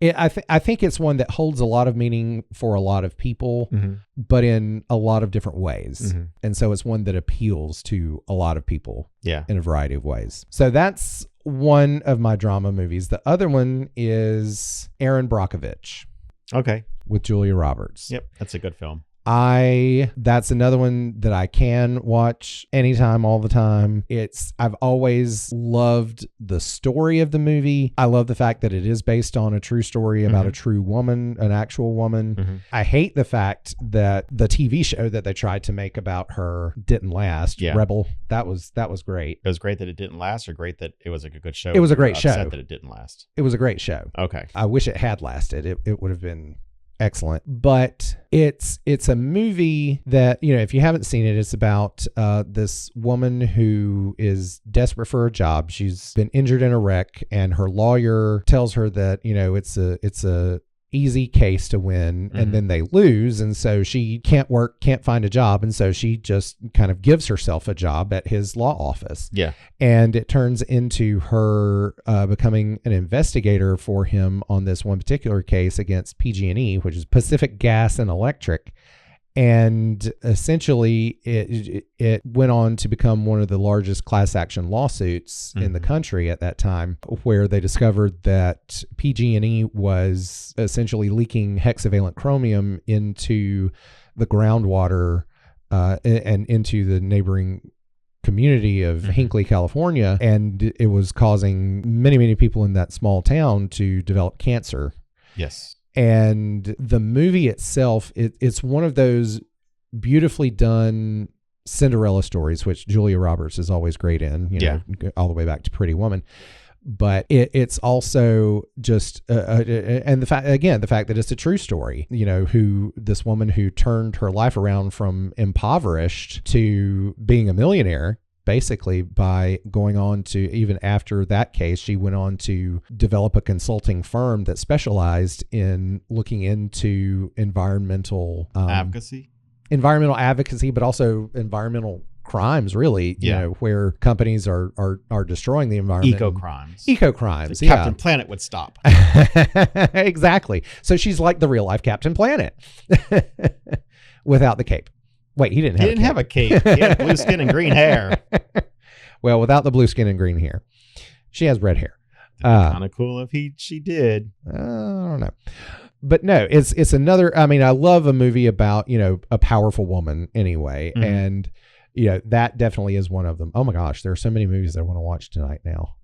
I think it's one that holds a lot of meaning for a lot of people, but in a lot of different ways. And so it's one that appeals to a lot of people in a variety of ways. So that's one of my drama movies. The other one is Erin Brockovich. Okay. With Julia Roberts. Yep. That's a good film. That's another one that I can watch anytime, all the time. I've always loved the story of the movie. I love the fact that it is based on a true story about a true woman, an actual woman. I hate the fact that the TV show that they tried to make about her didn't last. Rebel. That was great. It was great that it didn't last, or great that it was a good show? It was a great show. Upset that it didn't last. It was a great show. Okay. I wish it had lasted. It would have been excellent. But it's a movie that, if you haven't seen it, it's about this woman who is desperate for a job. She's been injured in a wreck, and her lawyer tells her that, it's a easy case to win, and then they lose, and so she can't find a job, and so she just kind of gives herself a job at his law office. And it turns into her becoming an investigator for him on this one particular case against PG&E, which is Pacific Gas and Electric. And essentially, it went on to become one of the largest class action lawsuits in the country at that time, where they discovered that PG&E was essentially leaking hexavalent chromium into the groundwater and into the neighboring community of Hinckley, California, and it was causing many, many people in that small town to develop cancer. Yes. And the movie itself, it's one of those beautifully done Cinderella stories, which Julia Roberts is always great in, all the way back to Pretty Woman. But it's also just, and the fact that it's a true story, who this woman who turned her life around from impoverished to being a millionaire basically by going on to, even after that case, she went on to develop a consulting firm that specialized in looking into environmental advocacy, but also environmental crimes, really, you know, where companies are destroying the environment. Eco crimes. So Captain Planet would stop. Exactly. So she's like the real life Captain Planet without the cape. Wait, he didn't have a cape. He had blue skin and green hair. Well, without the blue skin and green hair. She has red hair. Kind of cool if she did. I don't know. But no, it's another, I mean, I love a movie about, you know, a powerful woman anyway. Mm-hmm. And, you know, that definitely is one of them. Oh my gosh, there are so many movies that I want to watch tonight now.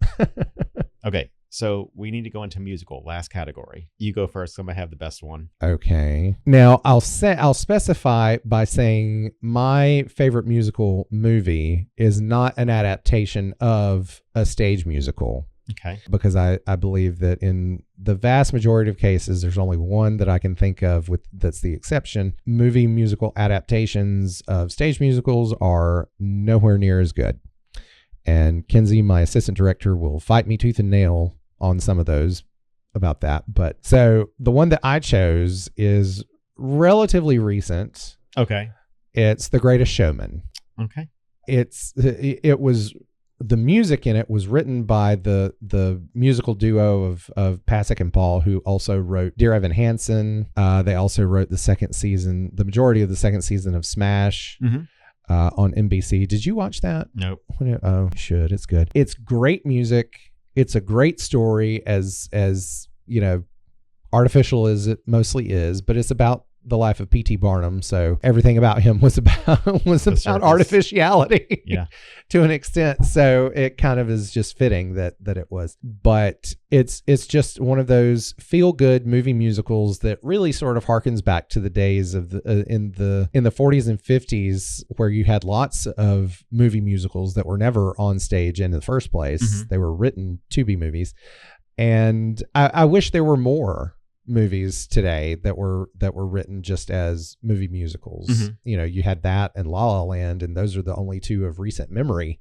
Okay, so we need to go into musical. Last category. You go first. I'm gonna have the best one. Okay. Now I'll specify by saying my favorite musical movie is not an adaptation of a stage musical. Okay. Because I believe that in the vast majority of cases, there's only one that I can think of that's the exception. Movie musical adaptations of stage musicals are nowhere near as good. And Kenzie, my assistant director, will fight me tooth and nail on some of those about that. But so the one that I chose is relatively recent. Okay. It's The Greatest Showman. Okay. The music in it was written by the musical duo of Pasek and Paul, who also wrote Dear Evan Hansen. They also wrote the majority of the second season of Smash on NBC. Did you watch that? Nope. Oh, you should. It's good. It's great music. It's a great story, as you know, artificial as it mostly is, but it's about the life of P.T. Barnum, so everything about him was about artificiality, to an extent. So it kind of is just fitting that it was. But it's just one of those feel good movie musicals that really sort of harkens back to the days of in the 40s and 50s, where you had lots of movie musicals that were never on stage in the first place. Mm-hmm. They were written to be movies, and I wish there were more movies today that were written just as movie musicals. Mm-hmm. You know, you had that and La La Land, and those are the only two of recent memory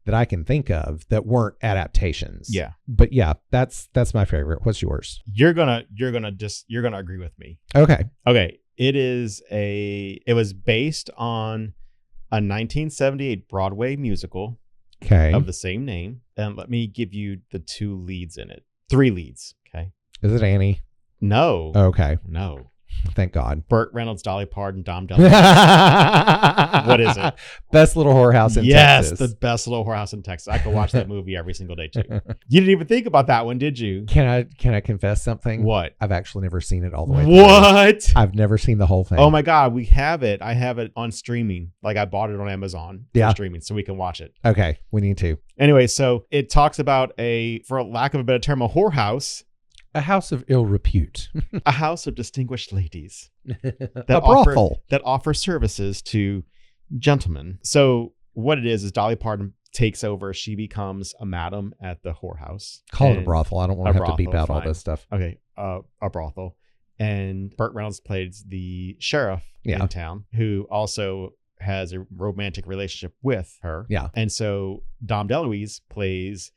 that I can think of that weren't adaptations. Yeah. But yeah, that's my favorite. What's yours? You're gonna agree with me. Okay. It was based on a 1978 Broadway musical of the same name. And let me give you the three leads. Okay. Is it Annie? No. Okay. No. Thank God. Burt Reynolds, Dolly Parton, Dom DeLuise. What is it? Best Little Whorehouse in Texas. Yes, the Best Little Whorehouse in Texas. I could watch that movie every single day too. You didn't even think about that one, did you? Can I confess something? What? I've actually never seen it all the way through. I've never seen the whole thing. Oh my God, we have it. I have it on streaming. Like, I bought it on Amazon for streaming, so we can watch it. Okay, we need to. Anyway, so it talks about for lack of a better term, a whorehouse. A house of ill repute. A house of distinguished ladies. A brothel. That offer services to gentlemen. So what it is Dolly Parton takes over. She becomes a madam at the whorehouse. Call it a brothel. I don't want to have to beep out all this stuff. Okay, a brothel. And Burt Reynolds plays the sheriff in town, who also has a romantic relationship with her. Yeah. And so Dom DeLuise plays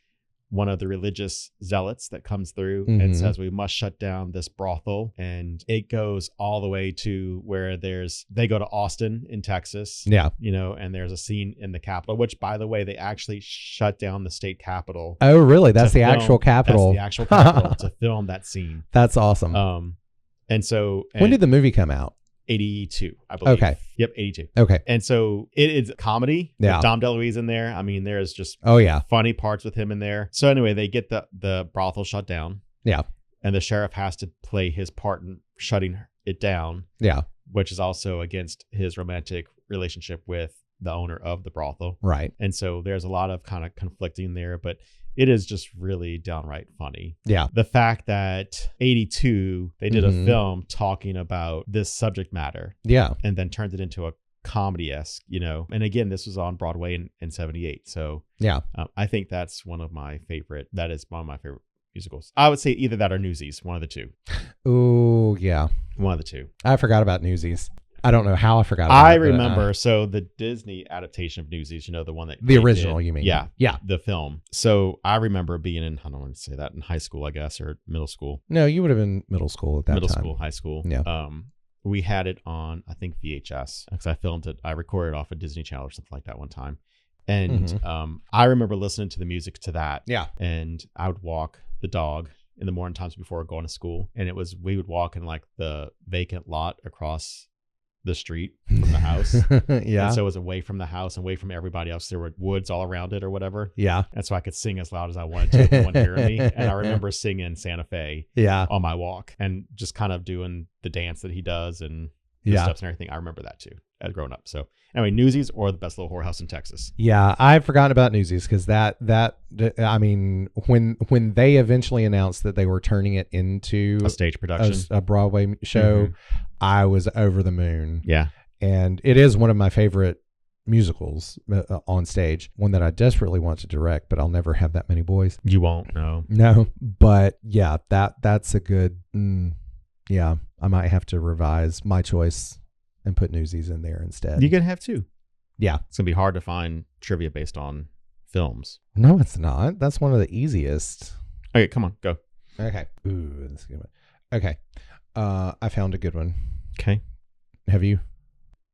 one of the religious zealots that comes through and says, we must shut down this brothel. And it goes all the way to where they go to Austin in Texas. Yeah. You know, and there's a scene in the Capitol, which, by the way, they actually shut down the state Capitol. Oh, really? That's the actual Capitol. That's the actual Capitol to film that scene. That's awesome. And when did the movie come out? 82, I believe. Okay. Yep, 82. Okay. And so it is a comedy. Yeah. With Dom DeLuise in there. I mean, there's just funny parts with him in there. So anyway, they get the brothel shut down. Yeah. And the sheriff has to play his part in shutting it down. Yeah. Which is also against his romantic relationship with the owner of the brothel. Right. And so there's a lot of kind of conflicting there, but it is just really downright funny. Yeah. The fact that 82, they did a film talking about this subject matter. Yeah. And then turned it into a comedy-esque, you know. And again, this was on Broadway in 78. So yeah, I think that's one of my favorite musicals. I would say either that or Newsies, one of the two. Oh, yeah. One of the two. I forgot about Newsies. I don't know how I forgot about I it, but, remember. So the Disney adaptation of Newsies, the one that the they original, did. you mean? Yeah. Yeah. The film. So I remember being in, I don't want to say that, in high school, I guess, or middle school. No, you would have been middle school at that Middle time. school, high school. Yeah. We had it on, I think, VHS, because I filmed it. I recorded it off of Disney Channel or something like that one time. And I remember listening to the music to that. Yeah. And I would walk the dog in the morning times before going to school. And we would walk in like the vacant lot across the street from the house. Yeah. And so it was away from the house and away from everybody else. There were woods all around it or whatever. Yeah. And so I could sing as loud as I wanted to. No one hearing me. And I remember singing Santa Fe on my walk and just kind of doing the dance that he does and the steps and everything. I remember that too as growing up. So anyway, Newsies or the Best Little Whorehouse in Texas. Yeah, I've forgotten about Newsies because that I mean, when they eventually announced that they were turning it into A stage production. a Broadway show, I was over the moon. Yeah. And it is one of my favorite musicals on stage, one that I desperately want to direct, but I'll never have that many boys. You won't, no. No, but yeah, that's a good, yeah, I might have to revise my choice and put Newsies in there instead. You can have two. Yeah. It's going to be hard to find trivia based on films. No, it's not. That's one of the easiest. Okay, come on, go. Okay. Ooh, that's a good one. Okay. I found a good one. Okay. Have you?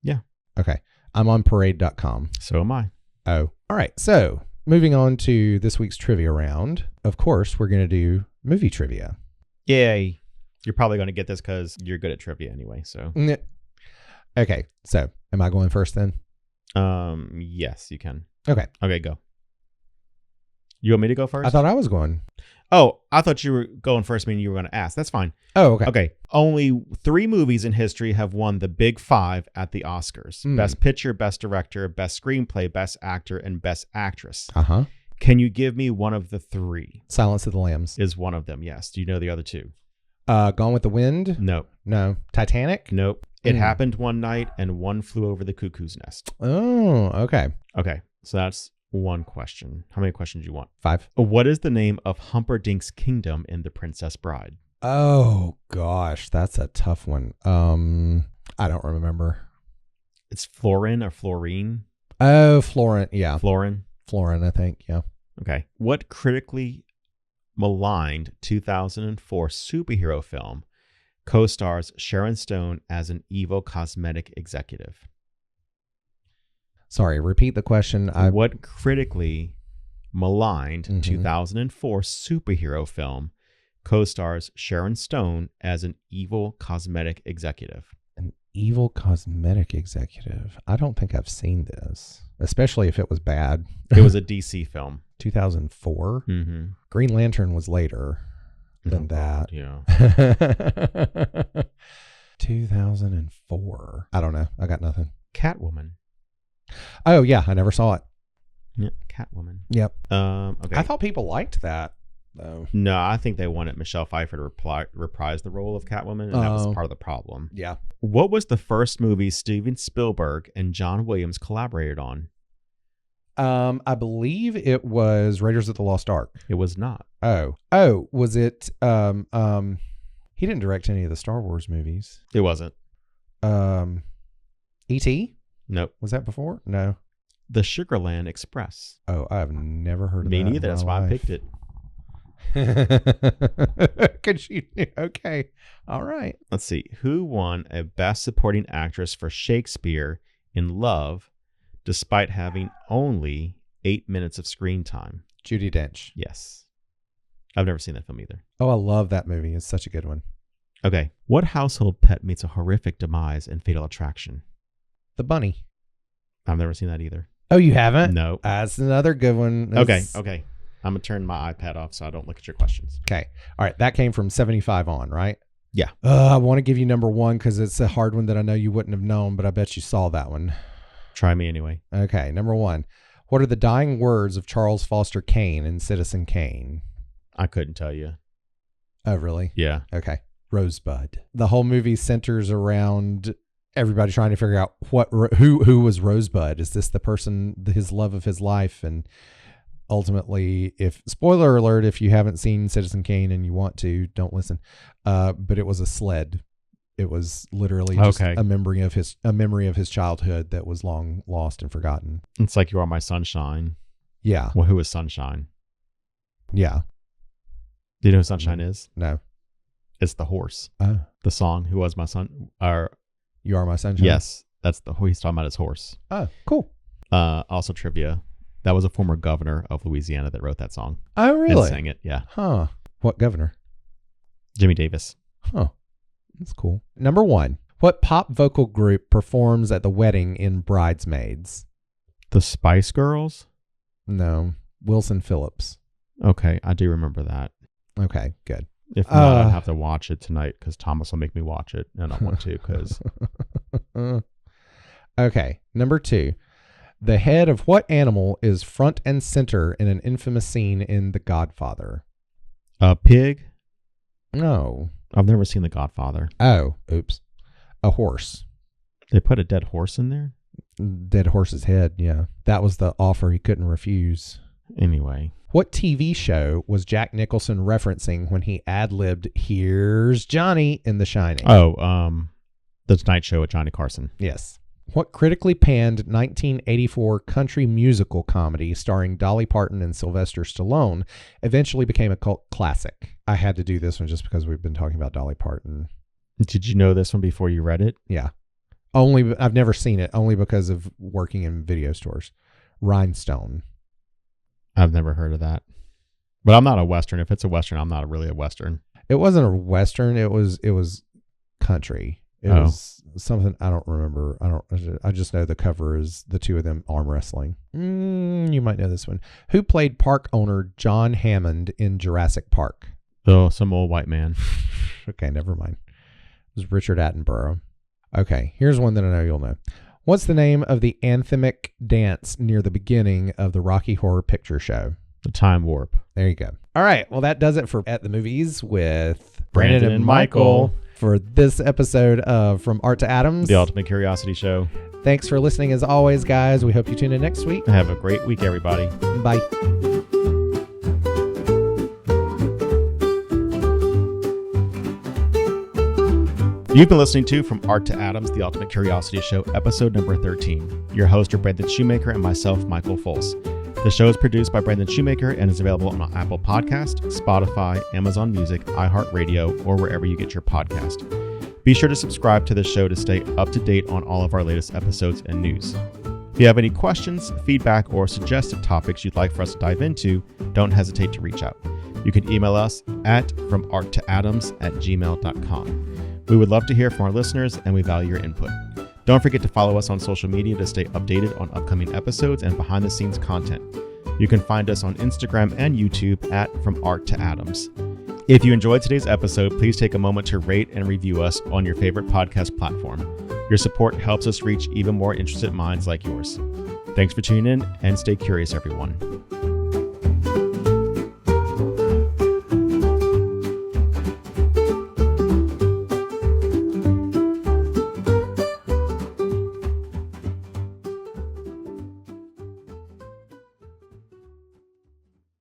Yeah. Okay. I'm on parade.com. So am I. Oh, all right. So moving on to this week's trivia round. Of course, we're going to do movie trivia. Yay. You're probably going to get this because you're good at trivia anyway. So. Okay. So am I going first then? Yes, you can. Okay. Okay, go. You want me to go first? I thought I was going. Oh, I thought you were going first, meaning you were going to ask. That's fine. Oh, okay. Okay. Only 3 movies in history have won the Big 5 at the Oscars. Best Picture, Best Director, Best Screenplay, Best Actor, and Best Actress. Uh-huh. Can you give me one of the 3? Silence of the Lambs. Is one of them, yes. Do you know the other 2? Gone with the Wind? Nope. No. Titanic? Nope. It Happened One Night and One Flew Over the Cuckoo's Nest. Oh, okay. Okay. So that's one question. How many questions do you want? 5. What is the name of Humperdinck's kingdom in The Princess Bride? Oh, gosh. That's a tough one. I don't remember. It's Florin or Florine? Oh, Florent. Yeah. Florin, I think. Yeah. Okay. What critically maligned 2004 superhero film co-stars Sharon Stone as an evil cosmetic executive? Sorry, repeat the question. What critically maligned 2004 superhero film co-stars Sharon Stone as an evil cosmetic executive? An evil cosmetic executive. I don't think I've seen this, especially if it was bad. It was a DC film. 2004? Mm-hmm. Green Lantern was later than that. Yeah. 2004. I don't know. I got nothing. Catwoman. Oh, yeah. I never saw it. Yeah, Catwoman. Yep. Okay. I thought people liked that, though. No, I think they wanted Michelle Pfeiffer to reprise the role of Catwoman, and that was part of the problem. Yeah. What was the first movie Steven Spielberg and John Williams collaborated on? I believe it was Raiders of the Lost Ark. It was not. Oh, was it? He didn't direct any of the Star Wars movies. It wasn't. E.T.? Nope. Was that before? No. The Sugarland Express. Oh, I've never heard of Me that. neither. That's why I picked it. Cause you okay. All right. Let's see. Who won a Best Supporting Actress for Shakespeare in Love, despite having only 8 minutes of screen time? Judi Dench. Yes. I've never seen that film either. Oh, I love that movie. It's such a good one. Okay. What household pet meets a horrific demise in Fatal Attraction? The bunny. I've never seen that either. Oh, you haven't? No. That's another good one. Okay. I'm going to turn my iPad off so I don't look at your questions. Okay. All right. That came from 75 on, right? Yeah. I want to give you number 1 because it's a hard one that I know you wouldn't have known, but I bet you saw that one. Try me anyway. Okay. Number 1. What are the dying words of Charles Foster Kane in Citizen Kane? I couldn't tell you. Oh, really? Yeah. Okay. Rosebud. The whole movie centers around everybody trying to figure out who was Rosebud. Is this the person, his love of his life? And ultimately, spoiler alert, if you haven't seen Citizen Kane and you want to, don't listen. But it was a sled It was literally just Okay. a memory of his childhood that was long lost and forgotten. It's like You Are My Sunshine. Yeah. Well, who is Sunshine? Yeah. Do you know who Sunshine is? No. It's the horse. Oh. The song "Who Was My Son." You Are My Sunshine? Yes, that's who he's talking about. His horse. Oh, cool. Also trivia. That was a former governor of Louisiana that wrote that song. Oh, really? And sang it. Yeah. Huh. What governor? Jimmy Davis. Huh. That's cool. Number 1. What pop vocal group performs at the wedding in Bridesmaids? The Spice Girls. No. Wilson Phillips. Okay, I do remember that. Okay, good. If not, I'd have to watch it tonight because Thomas will make me watch it, and I want to because. Okay, number 2. The head of what animal is front and center in an infamous scene in The Godfather? A pig. No. I've never seen The Godfather. Oh, oops. A horse. They put a dead horse in there? Dead horse's head, yeah. That was the offer he couldn't refuse. Anyway. What TV show was Jack Nicholson referencing when he ad-libbed "Here's Johnny" in The Shining? Oh, The Tonight Show with Johnny Carson. Yes. What critically panned 1984 country musical comedy starring Dolly Parton and Sylvester Stallone eventually became a cult classic? I had to do this one just because we've been talking about Dolly Parton. Did you know this one before you read it? Yeah. I've never seen it, only because of working in video stores. Rhinestone. I've never heard of that. But I'm not a Western. If it's a Western, I'm not really a Western. It wasn't a Western. It was country. It was something I don't remember. I just know the cover is the two of them arm wrestling. You might know this one. Who played park owner John Hammond in Jurassic Park? Oh, some old white man. Okay, never mind. It was Richard Attenborough. Okay, here's one that I know you'll know. What's the name of the anthemic dance near the beginning of the Rocky Horror Picture Show? The Time Warp. There you go. All right, well, that does it for At the Movies with Brandon and Michael. For this episode of From Art to Atoms. The Ultimate Curiosity Show. Thanks for listening as always, guys. We hope you tune in next week. Have a great week, everybody. Bye. You've been listening to From Art to Atoms, The Ultimate Curiosity Show, episode number 13. Your hosts are Brandon Shoemaker and myself, Michael Fols. The show is produced by Brandon Shoemaker and is available on Apple Podcast, Spotify, Amazon Music, iHeartRadio, or wherever you get your podcast. Be sure to subscribe to the show to stay up to date on all of our latest episodes and news. If you have any questions, feedback, or suggested topics you'd like for us to dive into, don't hesitate to reach out. You can email us at FromArtToAtoms@gmail.com. We would love to hear from our listeners, and we value your input. Don't forget to follow us on social media to stay updated on upcoming episodes and behind-the-scenes content. You can find us on Instagram and YouTube at From Art to Atoms. If you enjoyed today's episode, please take a moment to rate and review us on your favorite podcast platform. Your support helps us reach even more interested minds like yours. Thanks for tuning in, and stay curious, everyone.